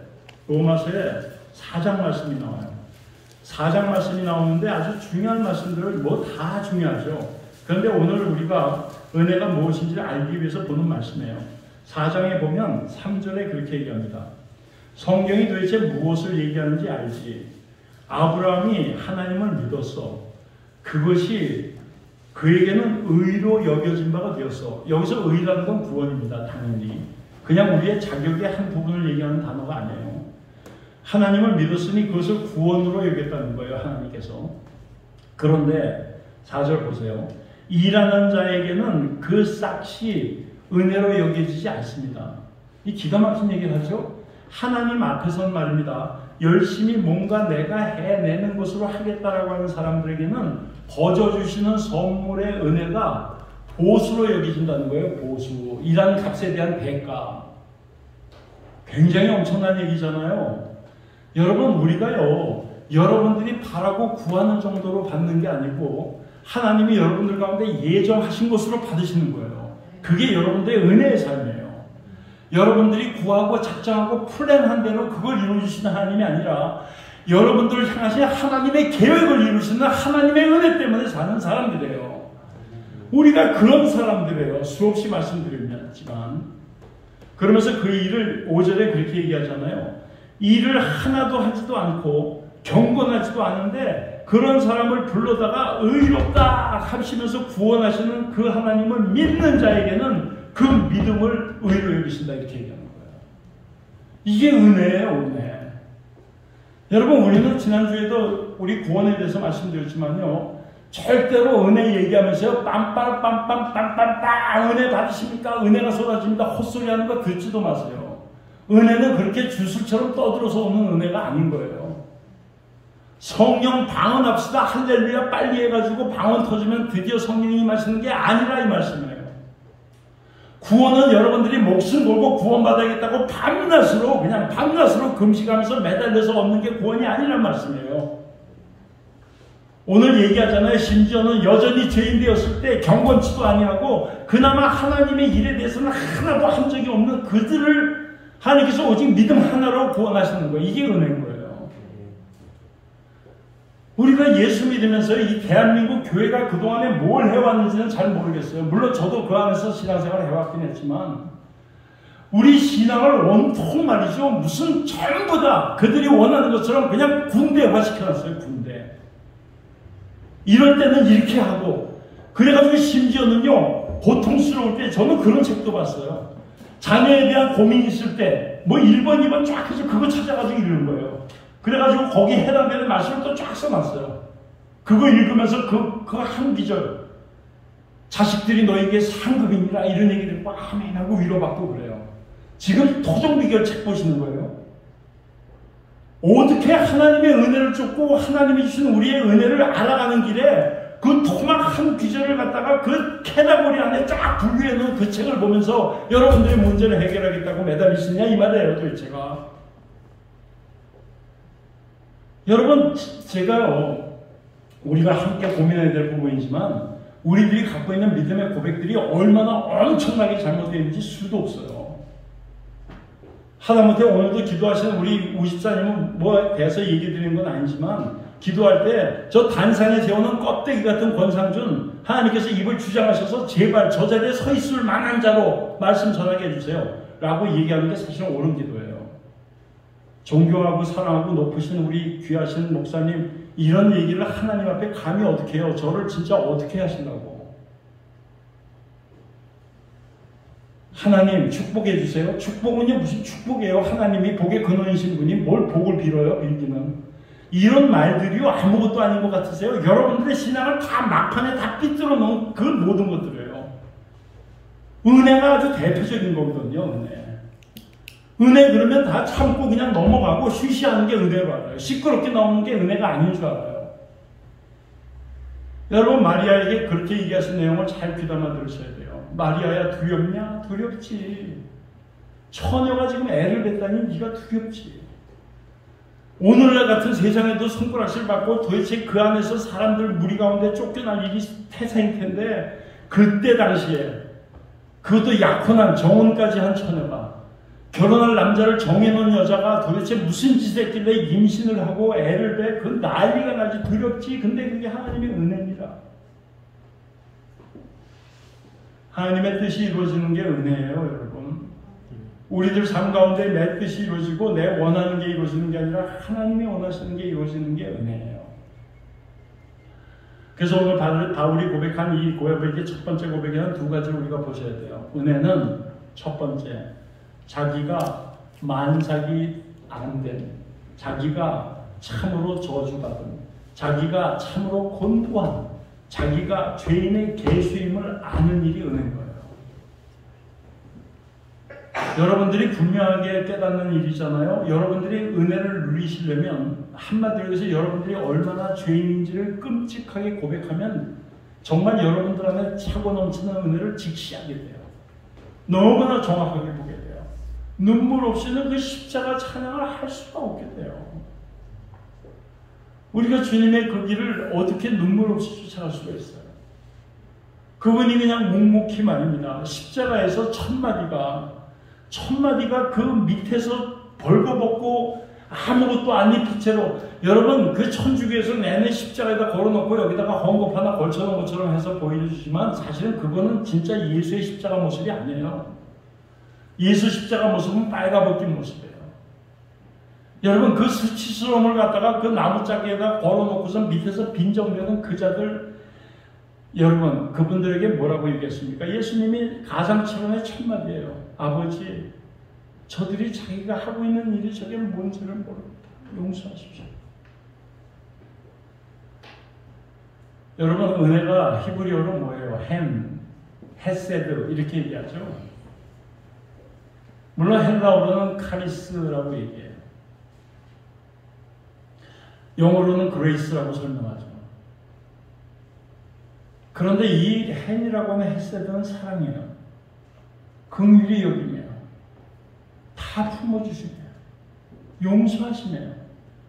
4장 말씀이 나와요. 4장 말씀이 나오는데 아주 중요한 말씀들을 뭐 다 중요하죠. 그런데 오늘 우리가 은혜가 무엇인지를 알기 위해서 보는 말씀이에요. 4장에 보면 3절에 그렇게 얘기합니다. 성경이 도대체 무엇을 얘기하는지 알지? 아브라함이 하나님을 믿었어. 그것이 그에게는 의로 여겨진 바가 되었어. 여기서 의라는 건 구원입니다. 당연히. 그냥 우리의 자격의 한 부분을 얘기하는 단어가 아니에요. 하나님을 믿었으니 그것을 구원으로 여겼다는 거예요. 하나님께서. 그런데 4절 보세요. 일하는 자에게는 그 싹이 은혜로 여겨지지 않습니다. 이 기가 막힌 얘기를 하죠. 하나님 앞에서는 말입니다. 열심히 뭔가 내가 해내는 것으로 하겠다라고 하는 사람들에게는 거저주시는 선물의 은혜가 보수로 여겨진다는 거예요. 보수. 일한 값에 대한 대가. 굉장히 엄청난 얘기잖아요. 여러분 우리가요. 여러분들이 바라고 구하는 정도로 받는 게 아니고 하나님이 여러분들 가운데 예정하신 것으로 받으시는 거예요. 그게 여러분들의 은혜의 삶이에요. 여러분들이 구하고 작정하고 플랜한 대로 그걸 이루어주시는 하나님이 아니라 여러분들을 향하신 하나님의 계획을 이루시는 하나님의 은혜 때문에 사는 사람들이에요. 우리가 그런 사람들이에요. 수없이 말씀드렸지만. 그러면서 그 일을 5절에 그렇게 얘기하잖아요. 일을 하나도 하지도 않고 경건하지도 않은데 그런 사람을 불러다가 의롭다 하시면서 구원하시는 그 하나님을 믿는 자에게는 그 믿음을 의로 여기신다 이렇게 얘기하는 거예요. 이게 은혜예요. 은혜. 여러분 우리는 지난주에도 우리 구원에 대해서 말씀드렸지만요. 절대로 은혜 얘기하면서요. 빰빰빰빰빰빰빰 은혜 받으십니까? 은혜가 쏟아집니다. 헛소리하는 거 듣지도 마세요. 은혜는 그렇게 주술처럼 떠들어서 오는 은혜가 아닌 거예요. 성령 방언합시다 할렐루야 빨리 해가지고 방언 터지면 드디어 성령이 임하시는 게 아니라 이 말씀이에요. 구원은 여러분들이 목숨 걸고 구원받아야겠다고 밤낮으로 금식하면서 매달려서 얻는 게 구원이 아니란 말씀이에요. 오늘 얘기하잖아요. 심지어는 여전히 죄인 되었을 때 경건치도 아니하고 그나마 하나님의 일에 대해서는 하나도 한 적이 없는 그들을 하나님께서 오직 믿음 하나로 구원하시는 거예요. 이게 은혜인 거예요. 우리가 예수 믿으면서 이 대한민국 교회가 그동안에 뭘 해왔는지는 잘 모르겠어요. 물론 저도 그 안에서 신앙생활을 해왔긴 했지만 우리 신앙을 온통 말이죠. 무슨 전부 다 그들이 원하는 것처럼 그냥 군대화 시켜놨어요. 군대. 이럴 때는 이렇게 하고 그래가지고 심지어는요. 고통스러울 때 저는 그런 책도 봤어요. 자녀에 대한 고민이 있을 때 뭐 1번 2번 쫙 해서 그거 찾아가지고 읽는 거예요. 그래가지고 거기에 해당되는 말씀을 또 쫙 써놨어요. 그거 읽으면서 그 한 기절 자식들이 너에게 상급이니라 이런 얘기를 막 아멘하고 위로받고 그래요. 지금 토종비결 책 보시는 거예요. 어떻게 하나님의 은혜를 쫓고 하나님이 주신 우리의 은혜를 알아가는 길에 그 토막 한 귀절을 갖다가 그 캐다고리 안에 쫙 분류해 놓은 그 책을 보면서 여러분들의 문제를 해결하겠다고 매달리시냐 이 말이에요. 도대체가. 여러분 제가요 우리가 함께 고민해야 될 부분이지만 우리들이 갖고 있는 믿음의 고백들이 얼마나 엄청나게 잘못되어 있는지 수도 없어요. 하다못해 오늘도 기도하시는 우리 우십사님은 뭐에 대해서 얘기 드리는 건 아니지만 기도할 때 저 단상에 세우는 껍데기 같은 권상준 하나님께서 입을 주장하셔서 제발 저 자리에 서 있을 만한 자로 말씀 전하게 해주세요 라고 얘기하는 게 사실은 옳은 기도예요. 존경하고 사랑하고 높으신 우리 귀하신 목사님 이런 얘기를 하나님 앞에 감히 어떻게 해요? 저를 진짜 어떻게 하신다고. 하나님 축복해 주세요. 축복은요 무슨 축복이에요. 하나님이 복의 근원이신 분이 뭘 복을 빌어요. 빌기는. 이런 말들이요 아무것도 아닌 것 같으세요? 여러분들의 신앙을 다 막판에 다 삐뚤어 놓은 그 모든 것들이에요. 은혜가 아주 대표적인 거거든요. 은혜 그러면 다 참고 그냥 넘어가고 쉬쉬하는 게 은혜로 알아요. 시끄럽게 나오는 게 은혜가 아닌 줄 알아요. 여러분 마리아에게 그렇게 얘기하신 내용을 잘 귀담아 들으셔야 돼요. 마리아야 두렵냐? 두렵지. 처녀가 지금 애를 뱉다니 네가 두렵지. 오늘날 같은 세상에도 손가락질 받고 도대체 그 안에서 사람들 무리 가운데 쫓겨날 일이 태생일 텐데 그때 당시에 그것도 약혼한 정혼까지 한 처녀가 결혼할 남자를 정해놓은 여자가 도대체 무슨 짓을 했길래 임신을 하고 애를 배 그 난리가 나지. 두렵지. 근데 그게 하나님의 은혜입니다. 하나님의 뜻이 이루어지는 게 은혜예요. 여러분 우리들 삶 가운데 내 뜻이 이루어지고 내 원하는 게 이루어지는 게 아니라 하나님이 원하시는 게 이루어지는 게 은혜예요. 그래서 오늘 바울이 고백한 이 고백의 첫 번째 고백에는 두 가지를 우리가 보셔야 돼요. 은혜는 첫 번째 자기가 만삭이 안 된, 자기가 참으로 저주받은, 자기가 참으로 곤고한, 자기가 죄인의 계수임을 아는 일이 은혜인 거예요. 여러분들이 분명하게 깨닫는 일이잖아요. 여러분들이 은혜를 누리시려면 한마디로 해서 여러분들이 얼마나 죄인인지를 끔찍하게 고백하면 정말 여러분들 안에 차고 넘치는 은혜를 직시하게 돼요. 너무나 정확하게 보게 돼요. 눈물 없이는 그 십자가 찬양을 할 수가 없게 돼요. 우리가 주님의 그 길을 어떻게 눈물 없이 쫓아갈 수가 있어요? 그분이 그냥 묵묵히 말입니다. 십자가에서 첫 마디가 그 밑에서 벌거벗고 아무것도 안 입힌 채로, 여러분 그 천주교에서 내내 십자가에다 걸어놓고 여기다가 헝겊 하나 걸쳐놓은 것처럼 해서 보여주지만 사실은 그거는 진짜 예수의 십자가 모습이 아니에요. 예수 십자가 모습은 빨가벗긴 모습이에요. 여러분 그 수치스러움을 갖다가 그 나무짝에다 걸어놓고서 밑에서 빈정대는 그 자들, 여러분 그분들에게 뭐라고 얘기했습니까? 예수님이 가상칠언의 첫 마디예요. 아버지, 저들이 자기가 하고 있는 일이 저게 뭔지를 모릅니다. 용서하십시오. 여러분 은혜가 히브리어로 뭐예요? 헤세드 이렇게 얘기하죠. 물론 헬라어로는 카리스라고 얘기해요. 영어로는 그레이스라고 설명하죠. 그런데 이 헨이라고 하는 헤세드는 사랑이에요. 긍휼히 여기며 다 품어주시며 용서하시며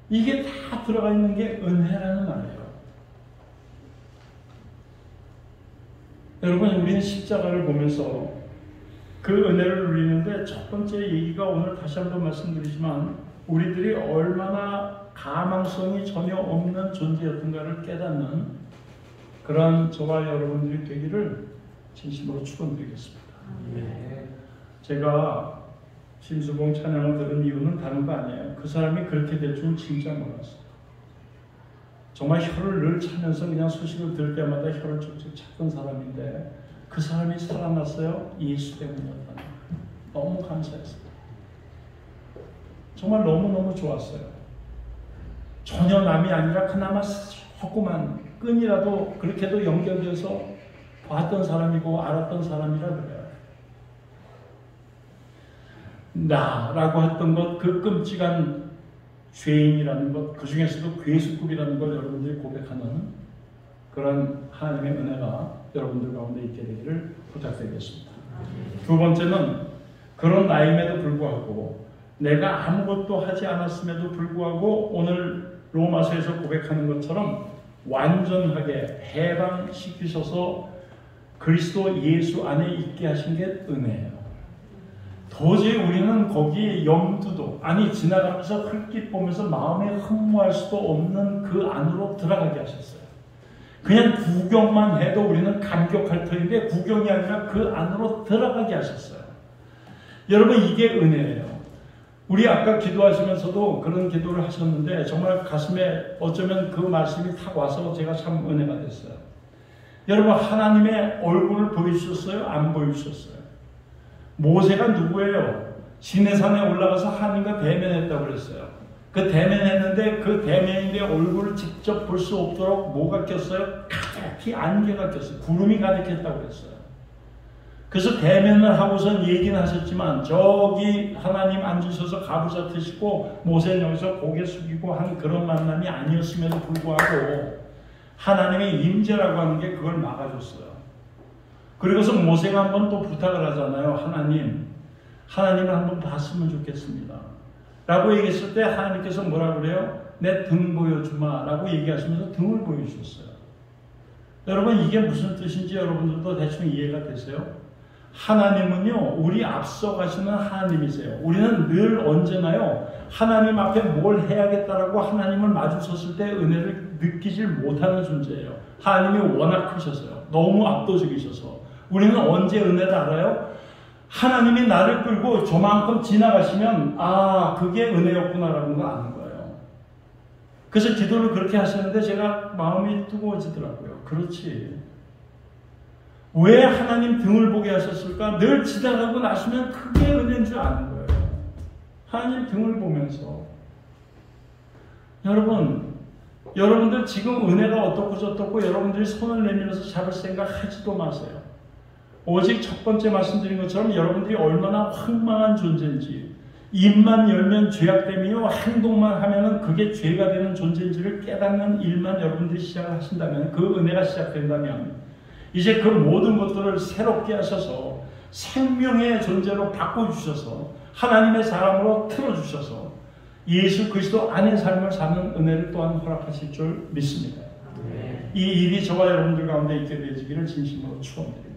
이게 다 들어가 있는 게 은혜라는 말이에요. 여러분, 우리는 십자가를 보면서 그 은혜를 누리는데 첫 번째 얘기가 오늘 다시 한번 말씀드리지만 우리들이 얼마나 가망성이 전혀 없는 존재였던가를 깨닫는 그러한 저와 여러분들이 되기를 진심으로 축원드리겠습니다. 제가 심수봉 찬양을 들은 이유는 다른 거 아니에요. 그 사람이 그렇게 될 줄 진짜 몰랐어요. 정말 혀를 늘 차면서 그냥 소식을 들을 때마다 혀를 쭉쭉 찾던 사람인데 그 사람이 살아났어요. 예수 때문이었다는 거예요. 너무 감사했어요. 정말 너무너무 좋았어요. 전혀 남이 아니라 그나마 조그만 끈이라도 그렇게도 연결돼서 봤던 사람이고 알았던 사람이라 그래요. 나라고 했던 것, 그 끔찍한 죄인이라는 것, 그 중에서도 괴수급이라는 걸 여러분들이 고백하는 그런 하나님의 은혜가 여러분들 가운데 있게 되기를 부탁드리겠습니다. 두 번째는 그런 나임에도 불구하고 내가 아무것도 하지 않았음에도 불구하고 오늘 로마서에서 고백하는 것처럼 완전하게 해방시키셔서 그리스도 예수 안에 있게 하신 게 은혜예요. 도저히 우리는 거기 염두도 아니 지나가면서 흙깃 보면서 마음에 흠모할 수도 없는 그 안으로 들어가게 하셨어요. 그냥 구경만 해도 우리는 감격할 터인데 구경이 아니라 그 안으로 들어가게 하셨어요. 여러분, 이게 은혜예요. 우리 아까 기도하시면서도 그런 기도를 하셨는데 정말 가슴에 어쩌면 그 말씀이 탁 와서 제가 참 은혜가 됐어요. 여러분, 하나님의 얼굴을 보여주셨어요? 안 보여주셨어요? 모세가 누구예요? 시내산에 올라가서 하나님과 대면했다고 그랬어요. 그 대면했는데 그 대면인데 얼굴을 직접 볼 수 없도록 뭐가 꼈어요? 가득히 안개가 꼈어요. 구름이 가득했다고 그랬어요. 그래서 대면을 하고선 얘기는 하셨지만 저기 하나님 앉으셔서 가부좌 트시고 모세는 여기서 고개 숙이고 한 그런 만남이 아니었음에도 불구하고 하나님의 임재라고 하는 게 그걸 막아줬어요. 그리고서 모세가 한번 또 부탁을 하잖아요. 하나님을 한번 봤으면 좋겠습니다. 라고 얘기했을 때 하나님께서 뭐라고 그래요? 내 등 보여주마 라고 얘기하시면서 등을 보여주셨어요. 여러분, 이게 무슨 뜻인지 여러분들도 대충 이해가 되세요? 하나님은요, 우리 앞서가시는 하나님이세요. 우리는 늘 언제나요, 하나님 앞에 뭘 해야겠다라고 하나님을 마주섰을 때 은혜를 느끼질 못하는 존재예요. 하나님이 워낙 크셔서요. 너무 압도적이셔서. 우리는 언제 은혜를 알아요? 하나님이 나를 끌고 저만큼 지나가시면 아, 그게 은혜였구나라는 걸 아는 거예요. 그래서 기도를 그렇게 하시는데 제가 마음이 뜨거워지더라고요. 그렇지. 왜 하나님 등을 보게 하셨을까? 늘 지나가고 나시면 그게 은혜인 줄 아는 거예요. 하나님 등을 보면서. 여러분들 지금 은혜가 어떻고 저떻고 여러분들이 손을 내밀어서 잡을 생각 하지도 마세요. 오직 첫 번째 말씀드린 것처럼 여러분들이 얼마나 황망한 존재인지, 입만 열면 죄악됨이요, 행동만 하면은 그게 죄가 되는 존재인지를 깨닫는 일만 여러분들이 시작을 하신다면, 그 은혜가 시작된다면 이제 그 모든 것들을 새롭게 하셔서 생명의 존재로 바꿔주셔서 하나님의 사람으로 틀어주셔서 예수 그리스도 안의 삶을 사는 은혜를 또한 허락하실 줄 믿습니다. 이 일이 저와 여러분들 가운데 있게 되시기를 진심으로 축원드립니다.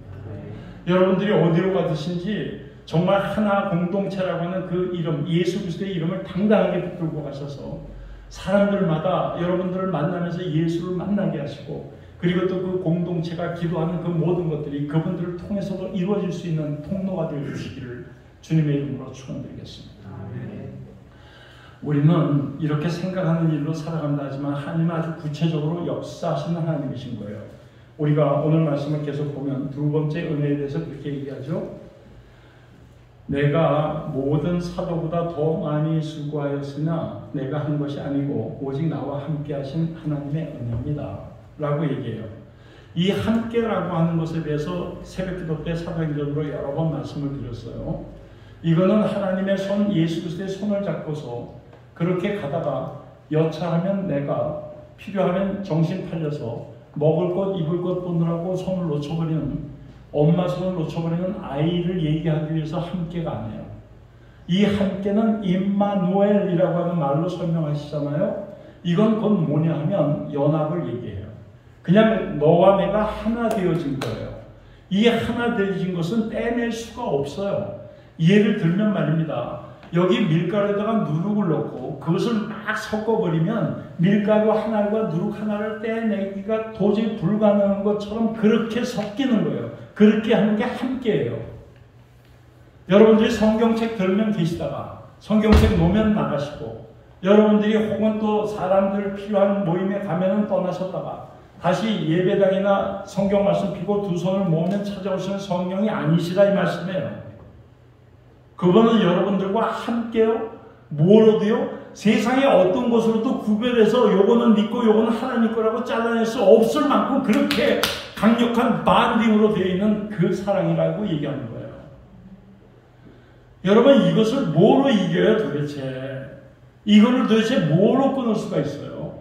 여러분들이 어디로 가듯인지 정말 하나 공동체라고 하는 그 이름, 예수 그리스도의 이름을 당당하게 붙들고 가셔서 사람들마다 여러분들을 만나면서 예수를 만나게 하시고, 그리고 또 그 공동체가 기도하는 그 모든 것들이 그분들을 통해서도 이루어질 수 있는 통로가 되어 주시기를 주님의 이름으로 축원드리겠습니다. 우리는 이렇게 생각하는 일로 살아간다 하지만 하나님은 아주 구체적으로 역사하시는 하나님이신 거예요. 우리가 오늘 말씀을 계속 보면 두 번째 은혜에 대해서 그렇게 얘기하죠. 내가 모든 사도보다 더 많이 수고하였으나 내가 한 것이 아니고 오직 나와 함께 하신 하나님의 은혜입니다 라고 얘기해요. 이 함께라고 하는 것에 대해서 새벽기도 때 사도행전으로 여러 번 말씀을 드렸어요. 이거는 하나님의 손, 예수 그리스도의 손을 잡고서 그렇게 가다가 여차하면 내가 필요하면 정신 팔려서 먹을 것, 입을 것 보느라고 손을 놓쳐버리는, 엄마 손을 놓쳐버리는 아이를 얘기하기 위해서 함께가 아니에요. 이 함께는 임마누엘이라고 하는 말로 설명하시잖아요. 이건 곧 뭐냐 하면 연합을 얘기해요. 그냥 너와 내가 하나 되어진 거예요. 이 하나 되어진 것은 떼낼 수가 없어요. 예를 들면 말입니다. 여기 밀가루에다가 누룩을 넣고 그것을 막 섞어버리면 밀가루 하나와 누룩 하나를 떼내기가 도저히 불가능한 것처럼 그렇게 섞이는 거예요. 그렇게 하는 게 함께예요. 여러분들이 성경책 들면 계시다가 성경책 놓으면 나가시고, 여러분들이 혹은 또 사람들 필요한 모임에 가면은 떠나셨다가 다시 예배당이나 성경 말씀 피고 두 손을 모으면 찾아오시는 성령이 아니시라 이 말씀이에요. 그분은 여러분들과 함께요. 뭐로도요? 세상의 어떤 것으로도 구별해서 요거는 네 거, 요거는 하나님 거라고 잘라낼 수 없을 만큼 그렇게 강력한 반딩으로 되어 있는 그 사랑이라고 얘기하는 거예요. 여러분, 이것을 뭐로 이겨요 도대체? 이거를 도대체 뭐로 끊을 수가 있어요?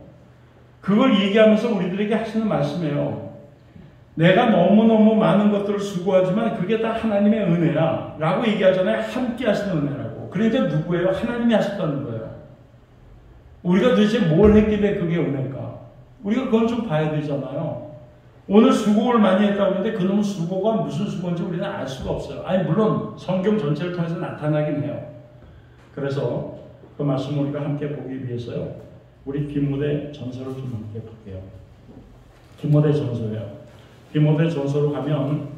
그걸 얘기하면서 우리들에게 하시는 말씀이에요. 내가 너무너무 많은 것들을 수고하지만 그게 다 하나님의 은혜야 라고 얘기하잖아요. 함께 하시는 은혜라고. 그러니까 누구예요? 하나님이 하셨다는 거예요. 우리가 도대체 뭘 했길래 그게 은혜일까? 우리가 그건 좀 봐야 되잖아요. 오늘 수고를 많이 했다고 하는데 그놈의 수고가 무슨 수고인지 우리는 알 수가 없어요. 아니 물론 성경 전체를 통해서 나타나긴 해요. 그래서 그 말씀을 우리가 함께 보기 위해서요. 우리 디모데 전서를 좀 함께 볼게요. 디모데 전서예요. 디모데 전서로 가면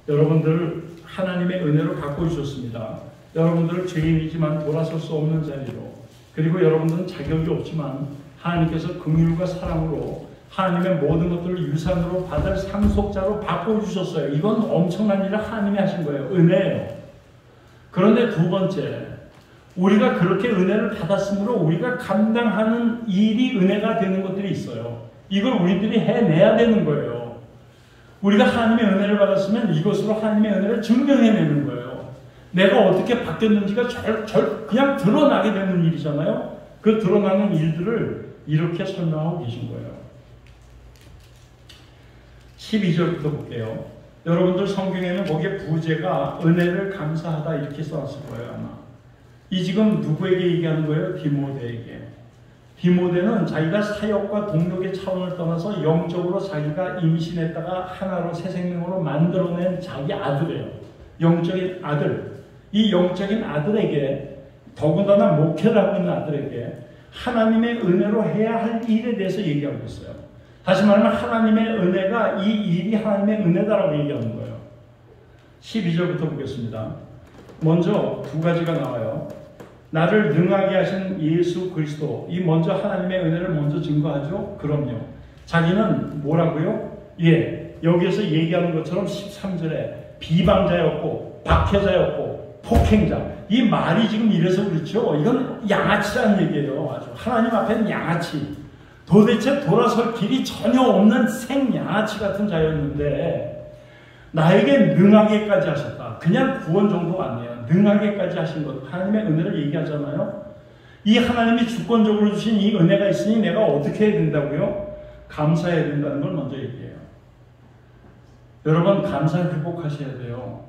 여러분들 하나님의 은혜로 바꿔주셨습니다. 여러분들을 죄인이지만 돌아설 수 없는 자리로, 그리고 여러분들은 자격이 없지만 하나님께서 긍휼과 사랑으로 하나님의 모든 것들을 유산으로 받을 상속자로 바꿔주셨어요. 이건 엄청난 일을 하나님이 하신 거예요. 은혜예요. 그런데 두 번째, 우리가 그렇게 은혜를 받았으므로 우리가 감당하는 일이 은혜가 되는 것들이 있어요. 이걸 우리들이 해내야 되는 거예요. 우리가 하나님의 은혜를 받았으면 이것으로 하나님의 은혜를 증명해내는 거예요. 내가 어떻게 바뀌었는지가 그냥 드러나게 되는 일이잖아요. 그 드러나는 일들을 이렇게 설명하고 계신 거예요. 12절부터 볼게요. 여러분들 성경에는 거기에 부제가 은혜를 감사하다 이렇게 써놨을 거예요 아마. 이 지금 누구에게 얘기하는 거예요? 디모데에게. 디모데는 자기가 사역과 동력의 차원을 떠나서 영적으로 자기가 임신했다가 하나로 새 생명으로 만들어낸 자기 아들이에요. 영적인 아들. 이 영적인 아들에게, 더군다나 목회를 하고 있는 아들에게 하나님의 은혜로 해야 할 일에 대해서 얘기하고 있어요. 다시 말하면 하나님의 은혜가, 이 일이 하나님의 은혜다라고 얘기하는 거예요. 12절부터 보겠습니다. 먼저 두 가지가 나와요. 나를 능하게 하신 예수 그리스도. 이 먼저 하나님의 은혜를 먼저 증거하죠. 그럼요. 자기는 뭐라고요? 여기에서 얘기하는 것처럼 13절에 비방자였고 박해자였고 폭행자. 이 말이 지금 이래서 그렇죠. 이건 양아치라는 얘기예요. 아주 하나님 앞에는 양아치. 도대체 돌아설 길이 전혀 없는 생양아치 같은 자였는데 나에게 능하게까지 하셨다. 그냥 구원 정도가 아니에요. 능하게까지 하신 것. 하나님의 은혜를 얘기하잖아요. 이 하나님이 주권적으로 주신 이 은혜가 있으니 내가 어떻게 해야 된다고요? 감사해야 된다는 걸 먼저 얘기해요. 여러분 감사 회복하셔야 돼요.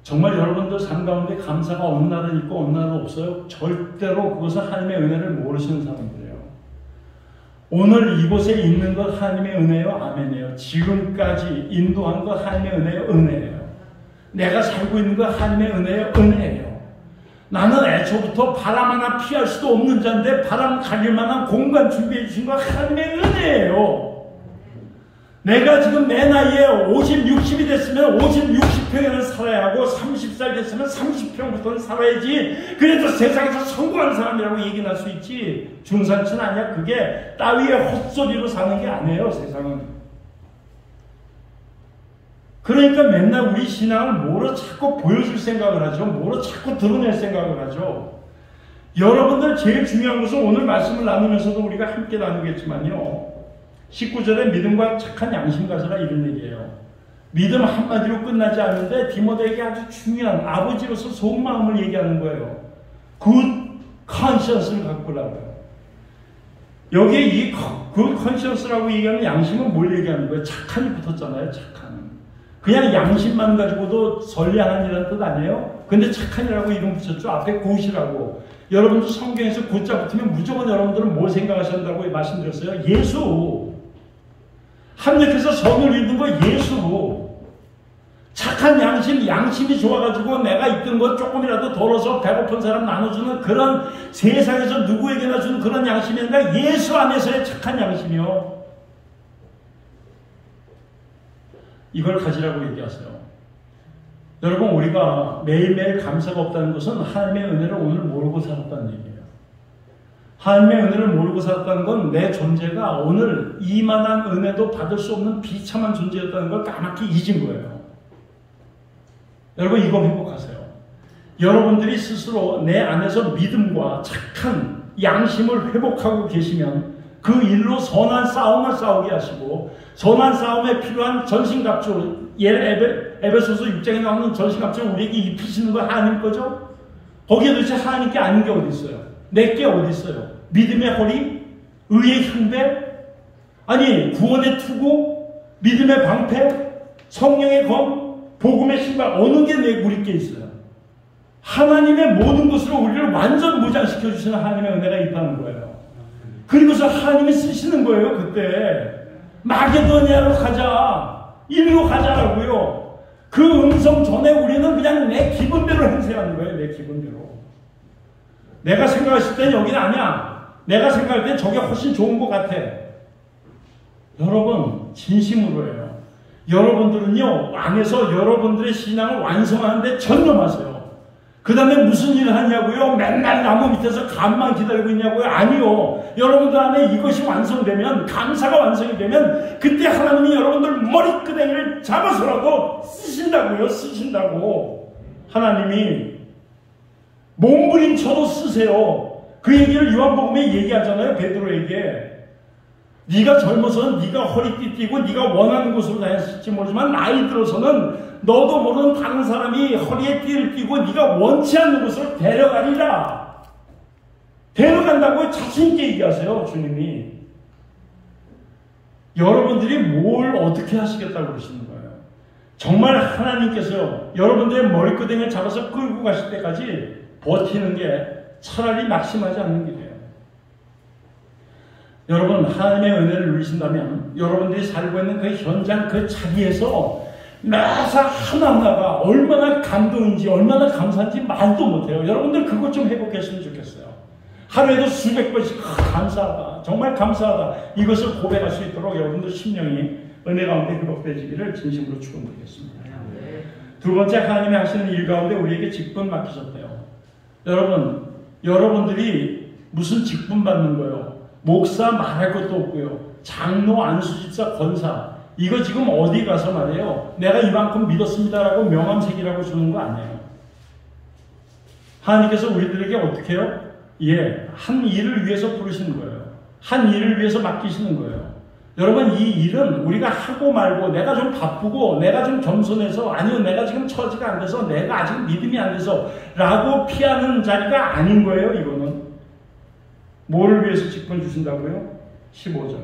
정말 여러분들 삶 가운데 감사가 어느 날은 있고 어느 날은 없어요? 절대로 그것은 하나님의 은혜를 모르시는 사람들이에요. 오늘 이곳에 있는 것 하나님의 은혜요? 아멘이에요. 지금까지 인도한 것 하나님의 은혜요? 은혜예요. 내가 살고 있는 것 하나님의 은혜요? 은혜예요. 나는 애초부터 바람 하나 피할 수도 없는 자인데 바람 가릴 만한 공간 준비해 주신 것 하나님의 은혜예요. 내가 지금 내 나이에 50, 60이 됐으면 50, 60평에는 살아야 하고 30살 됐으면 30평부터는 살아야지. 그래도 세상에서 성공한 사람이라고 얘기는 할 수 있지. 중산층은 아니야. 그게 따위의 헛소리로 사는 게 아니에요. 세상은. 그러니까 맨날 우리 신앙을 뭐로 자꾸 보여줄 생각을 하죠. 뭐로 자꾸 드러낼 생각을 하죠. 여러분들 제일 중요한 것은 오늘 말씀을 나누면서도 우리가 함께 나누겠지만요. 19절에 믿음과 착한 양심 가져라 이런 얘기예요. 믿음 한마디로 끝나지 않는데 디모데에게 아주 중요한 아버지로서 속마음을 얘기하는 거예요. 굿 컨시언스를 갖고 오라고요. 여기에 이 굿 컨시언스라고 얘기하는 양심은 뭘 얘기하는 거예요? 착한이 붙었잖아요. 착한. 그냥 양심만 가지고도 선량한이라는 뜻 아니에요? 근데 착한이라고 이름 붙였죠. 앞에 굿이라고. 여러분도 성경에서 굿자 붙으면 무조건 여러분들은 뭘 생각하신다고 말씀드렸어요? 예수. 합력해서 선을 이루는 거 예수. 착한 양심, 양심이 좋아가지고 내가 있던 것 조금이라도 덜어서 배고픈 사람 나눠주는 그런 세상에서 누구에게나 주는 그런 양심이 아니라 예수 안에서의 착한 양심이요. 이걸 가지라고 얘기하세요. 여러분, 우리가 매일매일 감사가 없다는 것은 하나님의 은혜를 오늘 모르고 살았다는 얘기예요. 하나님의 은혜를 모르고 살았다는 건 내 존재가 오늘 이만한 은혜도 받을 수 없는 비참한 존재였다는 걸 까맣게 잊은 거예요. 여러분, 이거 회복하세요. 여러분들이 스스로 내 안에서 믿음과 착한 양심을 회복하고 계시면 그 일로 선한 싸움을 싸우게 하시고 선한 싸움에 필요한 전신갑주, 에베소서 6장에 나오는 전신갑주를 우리에게 입히시는 거 하나님 거죠? 거기에 도대체 하나님께 아닌 게 어디 있어요? 내게 어디 있어요? 믿음의 허리? 의의 흉배? 아니, 구원의 투구? 믿음의 방패? 성령의 검? 복음의 신발? 어느 게 우리께 있어요? 하나님의 모든 것으로 우리를 완전 무장시켜 주시는 하나님의 은혜가 임하는 거예요. 그리고서 하나님이 쓰시는 거예요. 그때 마게도니아로 가자, 이리로 가자라고요. 그 음성 전에 우리는 그냥 내 기분대로 행세하는 거예요. 내 기분대로. 내가 생각했을 땐 여기는 아니야. 내가 생각할 땐 저게 훨씬 좋은 것 같아. 여러분, 진심으로 해요. 여러분들은요, 안에서 여러분들의 신앙을 완성하는데 전념하세요. 그 다음에 무슨 일을 하냐고요? 맨날 나무 밑에서 간만 기다리고 있냐고요? 아니요. 여러분들 안에 이것이 완성되면, 감사가 완성이 되면 그때 하나님이 여러분들 머리끄댕이를 잡아서라도 쓰신다고요. 쓰신다고. 하나님이 몸부림쳐도 쓰세요. 그 얘기를 요한복음에 얘기하잖아요. 베드로에게. 네가 젊어서는 네가 허리띠 띠고 네가 원하는 곳으로 다녔을지 모르지만 나이 들어서는 너도 모르는 다른 사람이 허리에 띠를 띠고 네가 원치 않는 곳으로 데려가리라. 데려간다고 자신있게 얘기하세요. 주님이. 여러분들이 뭘 어떻게 하시겠다고 그러시는 거예요. 정말 하나님께서요, 여러분들의 머리끄댕이를 잡아서 끌고 가실 때까지 버티는 게 차라리 낙심하지 않는 길이에요. 여러분, 하나님의 은혜를 누리신다면 여러분들이 살고 있는 그 현장, 그 자리에서 매사 하나하나가 얼마나 감동인지 얼마나 감사한지 말도 못해요. 여러분들 그것 좀 회복했으면 좋겠어요. 하루에도 수백 번씩 감사하다, 정말 감사하다, 이것을 고백할 수 있도록 여러분들 심령이 은혜 가운데 회복되시기를 진심으로 축원드리겠습니다. 두 번째, 하나님이 하시는 일 가운데 우리에게 직분 맡기셨대요. 여러분, 여러분들이 무슨 직분 받는 거예요? 목사 말할 것도 없고요. 장로, 안수집사, 권사, 이거 지금 어디 가서 말이에요, 내가 이만큼 믿었습니다라고 명함색이라고 주는 거 아니에요. 하나님께서 우리들에게 어떻게 해요? 예, 한 일을 위해서 부르시는 거예요. 한 일을 위해서 맡기시는 거예요. 여러분, 이 일은 우리가 하고 말고, 내가 좀 바쁘고 내가 좀 겸손해서, 아니면 내가 지금 처지가 안 돼서, 내가 아직 믿음이 안 돼서 라고 피하는 자리가 아닌 거예요. 이거는 뭐를 위해서 직분 주신다고요? 15절.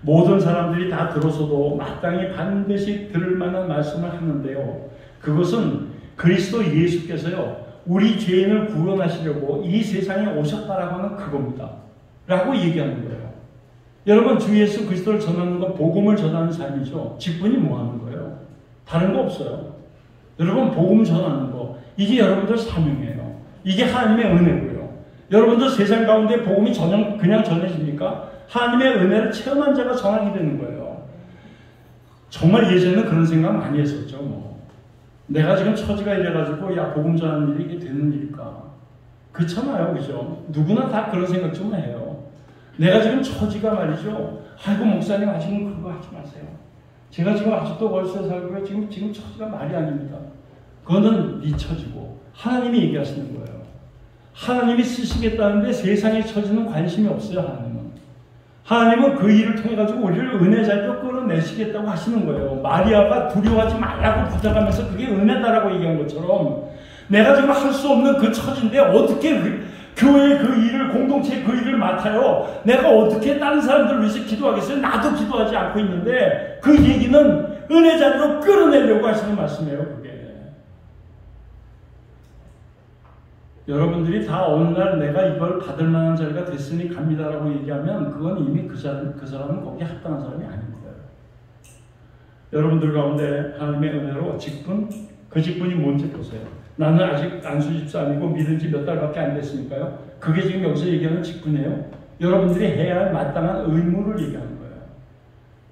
모든 사람들이 다 들어서도 마땅히 반드시 들을 만한 말씀을 하는데요, 그것은 그리스도 예수께서요, 우리 죄인을 구원하시려고 이 세상에 오셨다라고 하는 그겁니다 라고 얘기하는 거예요. 여러분, 주 예수 그리스도를 전하는 건 복음을 전하는 삶이죠. 직분이 뭐 하는 거예요? 다른 거 없어요. 여러분, 복음 전하는 거, 이게 여러분들 사명이에요. 이게 하나님의 은혜고요. 여러분들 세상 가운데 복음이 그냥 전해집니까? 하나님의 은혜를 체험한 자가 전하게 되는 거예요. 정말 예전에는 그런 생각 많이 했었죠. 뭐, 내가 지금 처지가 이래가지고 야, 복음 전하는 일이 이게 되는 일일까? 그렇잖아요, 그죠? 누구나 다 그런 생각 좀 해요. 내가 지금 처지가 말이죠, 아이고 목사님 아직은 그거 하지 마세요. 제가 지금 아직도 월세 살고요. 지금 처지가 말이 아닙니다. 그거는 네 처지고 하나님이 얘기하시는 거예요. 하나님이 쓰시겠다는데 세상의 처지는 관심이 없어요. 하나님은 그 일을 통해 가지고 우리를 은혜 자리로 끌어내시겠다고 하시는 거예요. 마리아가 두려워하지 말라고 부탁하면서 그게 은혜다라고 얘기한 것처럼 내가 지금 할 수 없는 그 처지인데 어떻게 교회의 그 일을, 공동체의 그 일을 맡아요? 내가 어떻게 다른 사람들을 위해서 기도하겠어요? 나도 기도하지 않고 있는데 그 얘기는 은혜 자리로 끌어내려고 하시는 말씀이에요. 그게 여러분들이 다 어느 날 내가 이걸 받을 만한 자리가 됐으니 갑니다라고 얘기하면 그건 이미 그 사람은 거기에 합당한 사람이 아닌 거예요. 여러분들 가운데 하나님의 은혜로 직분, 그 직분이 뭔지 보세요. 나는 아직 안수집사님이고 믿은 지 몇 달밖에 안 됐으니까요. 그게 지금 여기서 얘기하는 직분이에요. 여러분들이 해야 할 마땅한 의무를 얘기하는 거예요.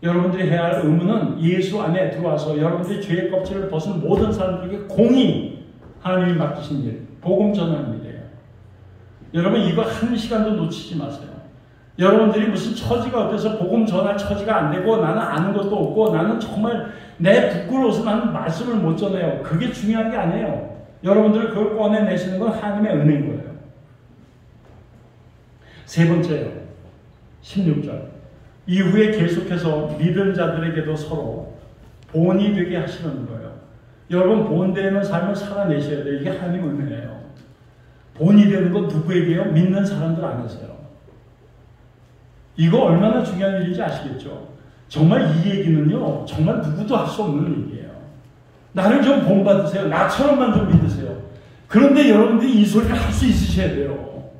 여러분들이 해야 할 의무는 예수 안에 들어와서 여러분들이 죄의 껍질을 벗은 모든 사람들에게 공히 하나님이 맡기신 일, 복음 전하는 일이에요. 여러분 이거 한 시간도 놓치지 마세요. 여러분들이 무슨 처지가 어때서 복음 전할 처지가 안 되고 나는 아는 것도 없고 나는 정말 내 부끄러워서 나는 말씀을 못 전해요. 그게 중요한 게 아니에요. 여러분들을 그걸 꺼내내시는 건 하나님의 은혜인 거예요. 세 번째요. 16절. 이후에 계속해서 믿은 자들에게도 서로 본이 되게 하시는 거예요. 여러분 본되는 삶을 살아내셔야 돼요. 이게 하나님의 은혜예요. 본이 되는 건 누구에게요? 믿는 사람들 안에서요. 이거 얼마나 중요한 일인지 아시겠죠? 정말 이 얘기는요. 정말 누구도 할 수 없는 얘기예요. 나를 좀 본받으세요. 나처럼만 좀 믿으세요. 그런데 여러분들이 이 소리를 할 수 있으셔야 돼요.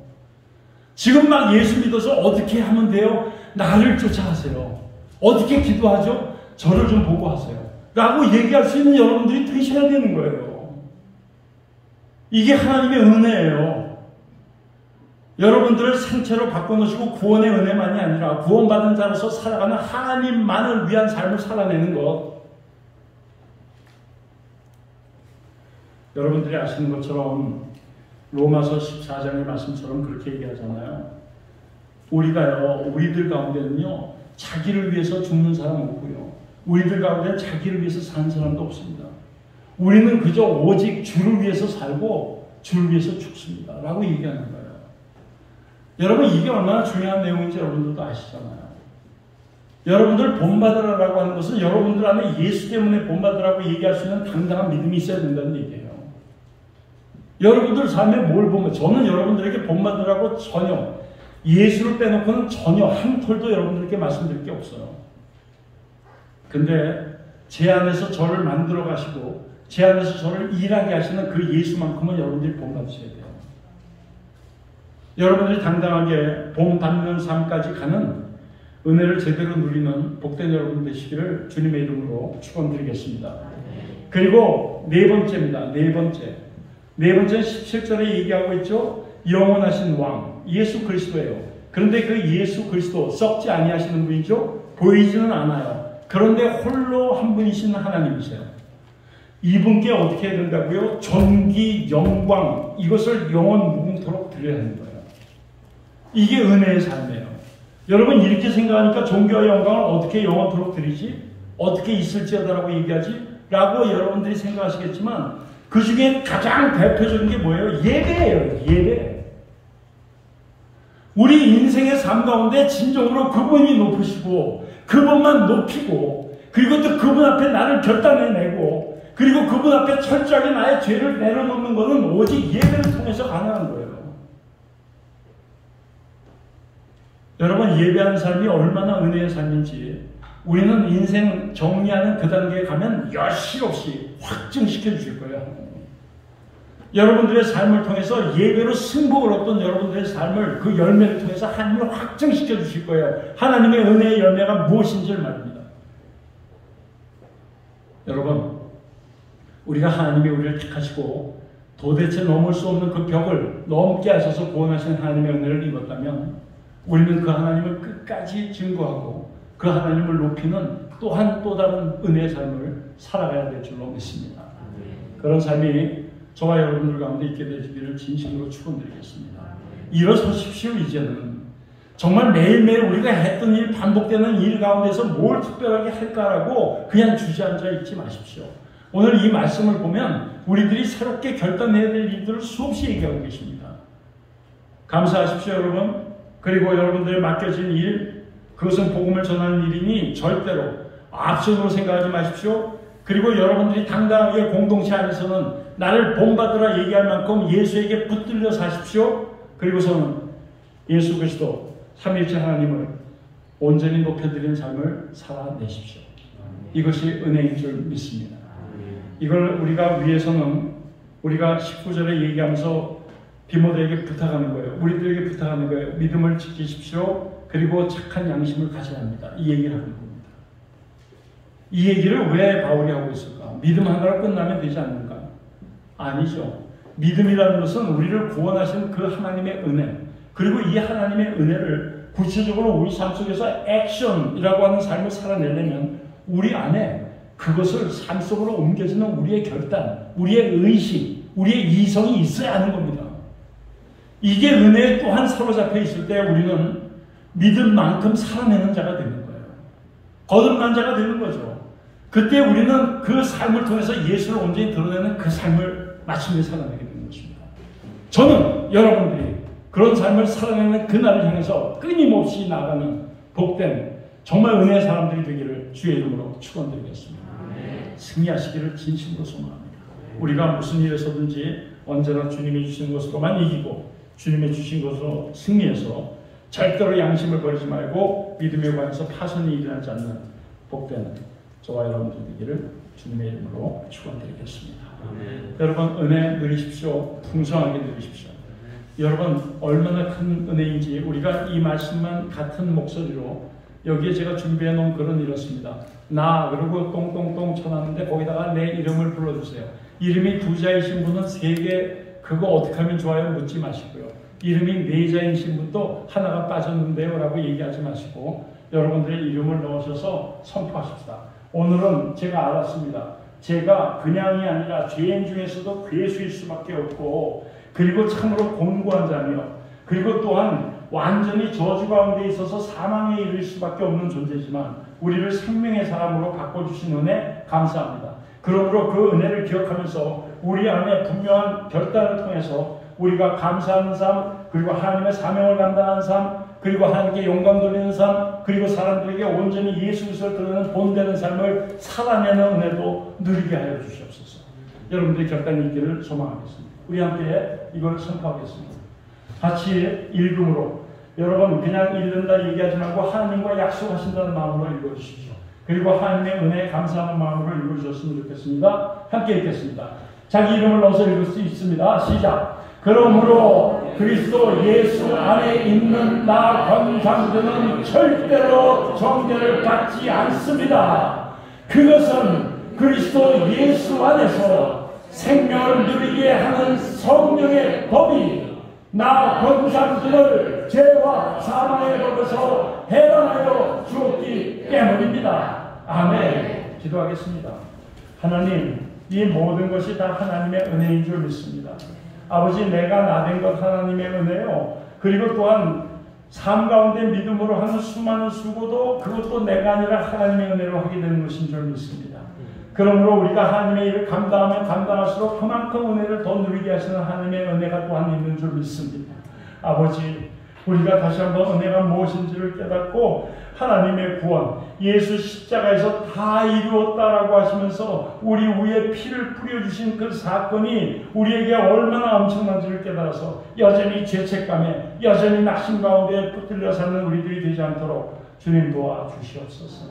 지금 막 예수 믿어서 어떻게 하면 돼요? 나를 쫓아하세요. 어떻게 기도하죠? 저를 좀 보고 하세요. 라고 얘기할 수 있는 여러분들이 되셔야 되는 거예요. 이게 하나님의 은혜예요. 여러분들을 생체로 바꿔놓으시고 구원의 은혜만이 아니라 구원받은 자로서 살아가는 하나님만을 위한 삶을 살아내는 것. 여러분들이 아시는 것처럼 로마서 14장의 말씀처럼 그렇게 얘기하잖아요. 우리가요, 우리들 가운데는요, 자기를 위해서 죽는 사람 없고요. 우리들 가운데 자기를 위해서 사는 사람도 없습니다. 우리는 그저 오직 주를 위해서 살고 주를 위해서 죽습니다. 라고 얘기하는 거예요. 여러분 이게 얼마나 중요한 내용인지 여러분들도 아시잖아요. 여러분들 본받으라고 하는 것은 여러분들 안에 예수 때문에 본받으라고 얘기할 수 있는 당당한 믿음이 있어야 된다는 얘기예요. 여러분들 삶에 뭘 보면 저는 여러분들에게 본받으라고 전혀 예수를 빼놓고는 전혀 한 톨도 여러분들께 말씀드릴 게 없어요. 근데 제 안에서 저를 만들어 가시고 제 안에서 저를 일하게 하시는 그 예수만큼은 여러분들이 본받으셔야 돼요. 여러분들이 당당하게 본받는 삶까지 가는 은혜를 제대로 누리는 복된 여러분 되시기를 주님의 이름으로 축원드리겠습니다. 그리고 네 번째입니다. 네 번째는 17절에 얘기하고 있죠. 영원하신 왕 예수 그리스도예요. 그런데 그 예수 그리스도 썩지 아니하시는 분이죠. 보이지는 않아요. 그런데 홀로 한 분이신 하나님이세요. 이분께 어떻게 해야 된다고요? 존귀, 영광 이것을 영원 무궁토록 드려야 하는 거예요. 이게 은혜의 삶이에요. 여러분 이렇게 생각하니까 존귀와 영광을 어떻게 영원토록 드리지? 어떻게 있을지어다라고 얘기하지? 라고 여러분들이 생각하시겠지만 그 중에 가장 대표적인 게 뭐예요? 예배예요. 예배. 우리 인생의 삶 가운데 진정으로 그분이 높으시고 그분만 높이고 그리고 또 그분 앞에 나를 결단해내고 그리고 그분 앞에 철저하게 나의 죄를 내려놓는 것은 오직 예배를 통해서 가능한 거예요. 여러분 예배하는 삶이 얼마나 은혜의 삶인지 우리는 인생 정리하는 그 단계에 가면 여실없이 확증시켜 주실 거예요. 여러분들의 삶을 통해서 예배로 승복을 얻던 여러분들의 삶을 그 열매를 통해서 하나님이 확증시켜 주실 거예요. 하나님의 은혜의 열매가 무엇인지를 말입니다. 여러분 우리가 하나님이 우리를 택하시고 도대체 넘을 수 없는 그 벽을 넘게 하셔서 구원하신 하나님의 은혜를 입었다면 우리는 그 하나님을 끝까지 증거하고 그 하나님을 높이는 또한 또 다른 은혜의 삶을 살아가야 될 줄로 믿습니다. 그런 삶이 저와 여러분들 가운데 있게 되시기를 진심으로 축원드리겠습니다. 일어서십시오. 이제는 정말 매일매일 우리가 했던 일, 반복되는 일 가운데서 뭘 특별하게 할까라고 그냥 주저앉아 있지 마십시오. 오늘 이 말씀을 보면 우리들이 새롭게 결단해야 될 일들을 수없이 얘기하고 계십니다. 감사하십시오 여러분. 그리고 여러분들의 맡겨진 일 그것은 복음을 전하는 일이니 절대로 앞선으로 생각하지 마십시오. 그리고 여러분들이 당당하게 공동체 안에서는 나를 본받으라 얘기할 만큼 예수에게 붙들려 사십시오. 그리고서는 예수 그리스도 삼위일체 하나님을 온전히 높여드리는 삶을 살아내십시오. 이것이 은혜인 줄 믿습니다. 이걸 우리가 위해서는 우리가 19절에 얘기하면서 디모데에게 부탁하는 거예요. 우리들에게 부탁하는 거예요. 믿음을 지키십시오. 그리고 착한 양심을 가져야 합니다. 이 얘기를 하는 겁니다. 이 얘기를 왜 바울이 하고 있을까? 믿음 하나로 끝나면 되지 않는가? 아니죠. 믿음이라는 것은 우리를 구원하신 그 하나님의 은혜, 그리고 이 하나님의 은혜를 구체적으로 우리 삶 속에서 액션이라고 하는 삶을 살아내려면 우리 안에 그것을 삶 속으로 옮겨지는 우리의 결단, 우리의 의식, 우리의 이성이 있어야 하는 겁니다. 이게 은혜에 또한 사로잡혀 있을 때 우리는 믿음만큼 살아내는 자가 되는 거예요. 거듭난 자가 되는 거죠. 그때 우리는 그 삶을 통해서 예수를 온전히 드러내는 그 삶을 마침내 살아내게 되는 것입니다. 저는 여러분들이 그런 삶을 살아내는 그날을 향해서 끊임없이 나아가는 복된 정말 은혜의 사람들이 되기를 주의 이름으로 축원드리겠습니다. 승리하시기를 진심으로 소망합니다. 우리가 무슨 일에서든지 언제나 주님이 주신 것으로만 이기고 주님이 주신 것으로 승리해서 절대로 양심을 버리지 말고 믿음에 관해서 파선이 일어나지 않는 복된 저와 여러분들 되기를 주님의 이름으로 축원드리겠습니다. 여러분 은혜 누리십시오. 풍성하게 누리십시오. 여러분 얼마나 큰 은혜인지 우리가 이 말씀만 같은 목소리로 여기에 제가 준비해 놓은 글은 이렇습니다. 나 그리고 똥똥똥 쳐놨는데 거기다가 내 이름을 불러주세요. 이름이 2자이신 분은 3개 그거 어떻게 하면 좋아요? 묻지 마시고요. 이름이 4자이신 분도 하나가 빠졌는데요 라고 얘기하지 마시고 여러분들의 이름을 넣으셔서 선포하십시다. 오늘은 제가 알았습니다. 제가 그냥이 아니라 죄인 중에서도 괴수일 수밖에 없고 그리고 참으로 곤고한 자며 그리고 또한 완전히 저주 가운데 있어서 사망에 이를 수밖에 없는 존재지만 우리를 생명의 사람으로 바꿔주신 은혜 감사합니다. 그러므로 그 은혜를 기억하면서 우리 안에 분명한 결단을 통해서 우리가 감사하는 삶 그리고 하나님의 사명을 감당하는 삶 그리고 하나님께 영광 돌리는 삶 그리고 사람들에게 온전히 예수 그리스도를 드러내는 본되는 삶을 살아내는 은혜도 누리게 하여 주시옵소서. 여러분들의 결단이 있기를 소망하겠습니다. 우리 함께 이걸 선포하겠습니다. 같이 읽음으로 여러분 그냥 읽는다 얘기하지 말고 하나님과 약속하신다는 마음으로 읽어주십시오. 그리고 하나님의 은혜에 감사하는 마음으로 읽어주셨으면 좋겠습니다. 함께 읽겠습니다. 자기 이름을 넣어서 읽을 수 있습니다. 시작. 그러므로 그리스도 예수 안에 있는 나 권상들은 절대로 정죄를 받지 않습니다. 그것은 그리스도 예수 안에서 생명을 누리게 하는 성령의 법이 나 권상들을 죄와 사망의 법에서 해방하여 주었기 때문입니다. 아멘. 기도하겠습니다. 하나님, 이 모든 것이 다 하나님의 은혜인 줄 믿습니다. 아버지, 내가 나된 것 하나님의 은혜요. 그리고 또한 삶 가운데 믿음으로 하는 수많은 수고도 그것도 내가 아니라 하나님의 은혜로 하게 되는 것인 줄 믿습니다. 그러므로 우리가 하나님의 일을 감당하면 감당할수록 그만큼 은혜를 더 누리게 하시는 하나님의 은혜가 또한 있는 줄 믿습니다. 아버지, 우리가 다시 한번 은혜가 무엇인지를 깨닫고 하나님의 구원, 예수 십자가에서 다 이루었다라고 하시면서 우리 위에 피를 뿌려주신 그 사건이 우리에게 얼마나 엄청난지를 깨달아서 여전히 죄책감에 여전히 낙심 가운데 붙들려 사는 우리들이 되지 않도록 주님 도와주시옵소서.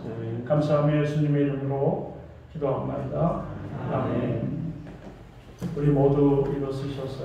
감사하며 예수님의 이름으로 기도합니다. 아멘. 우리 모두 일어서셔서요.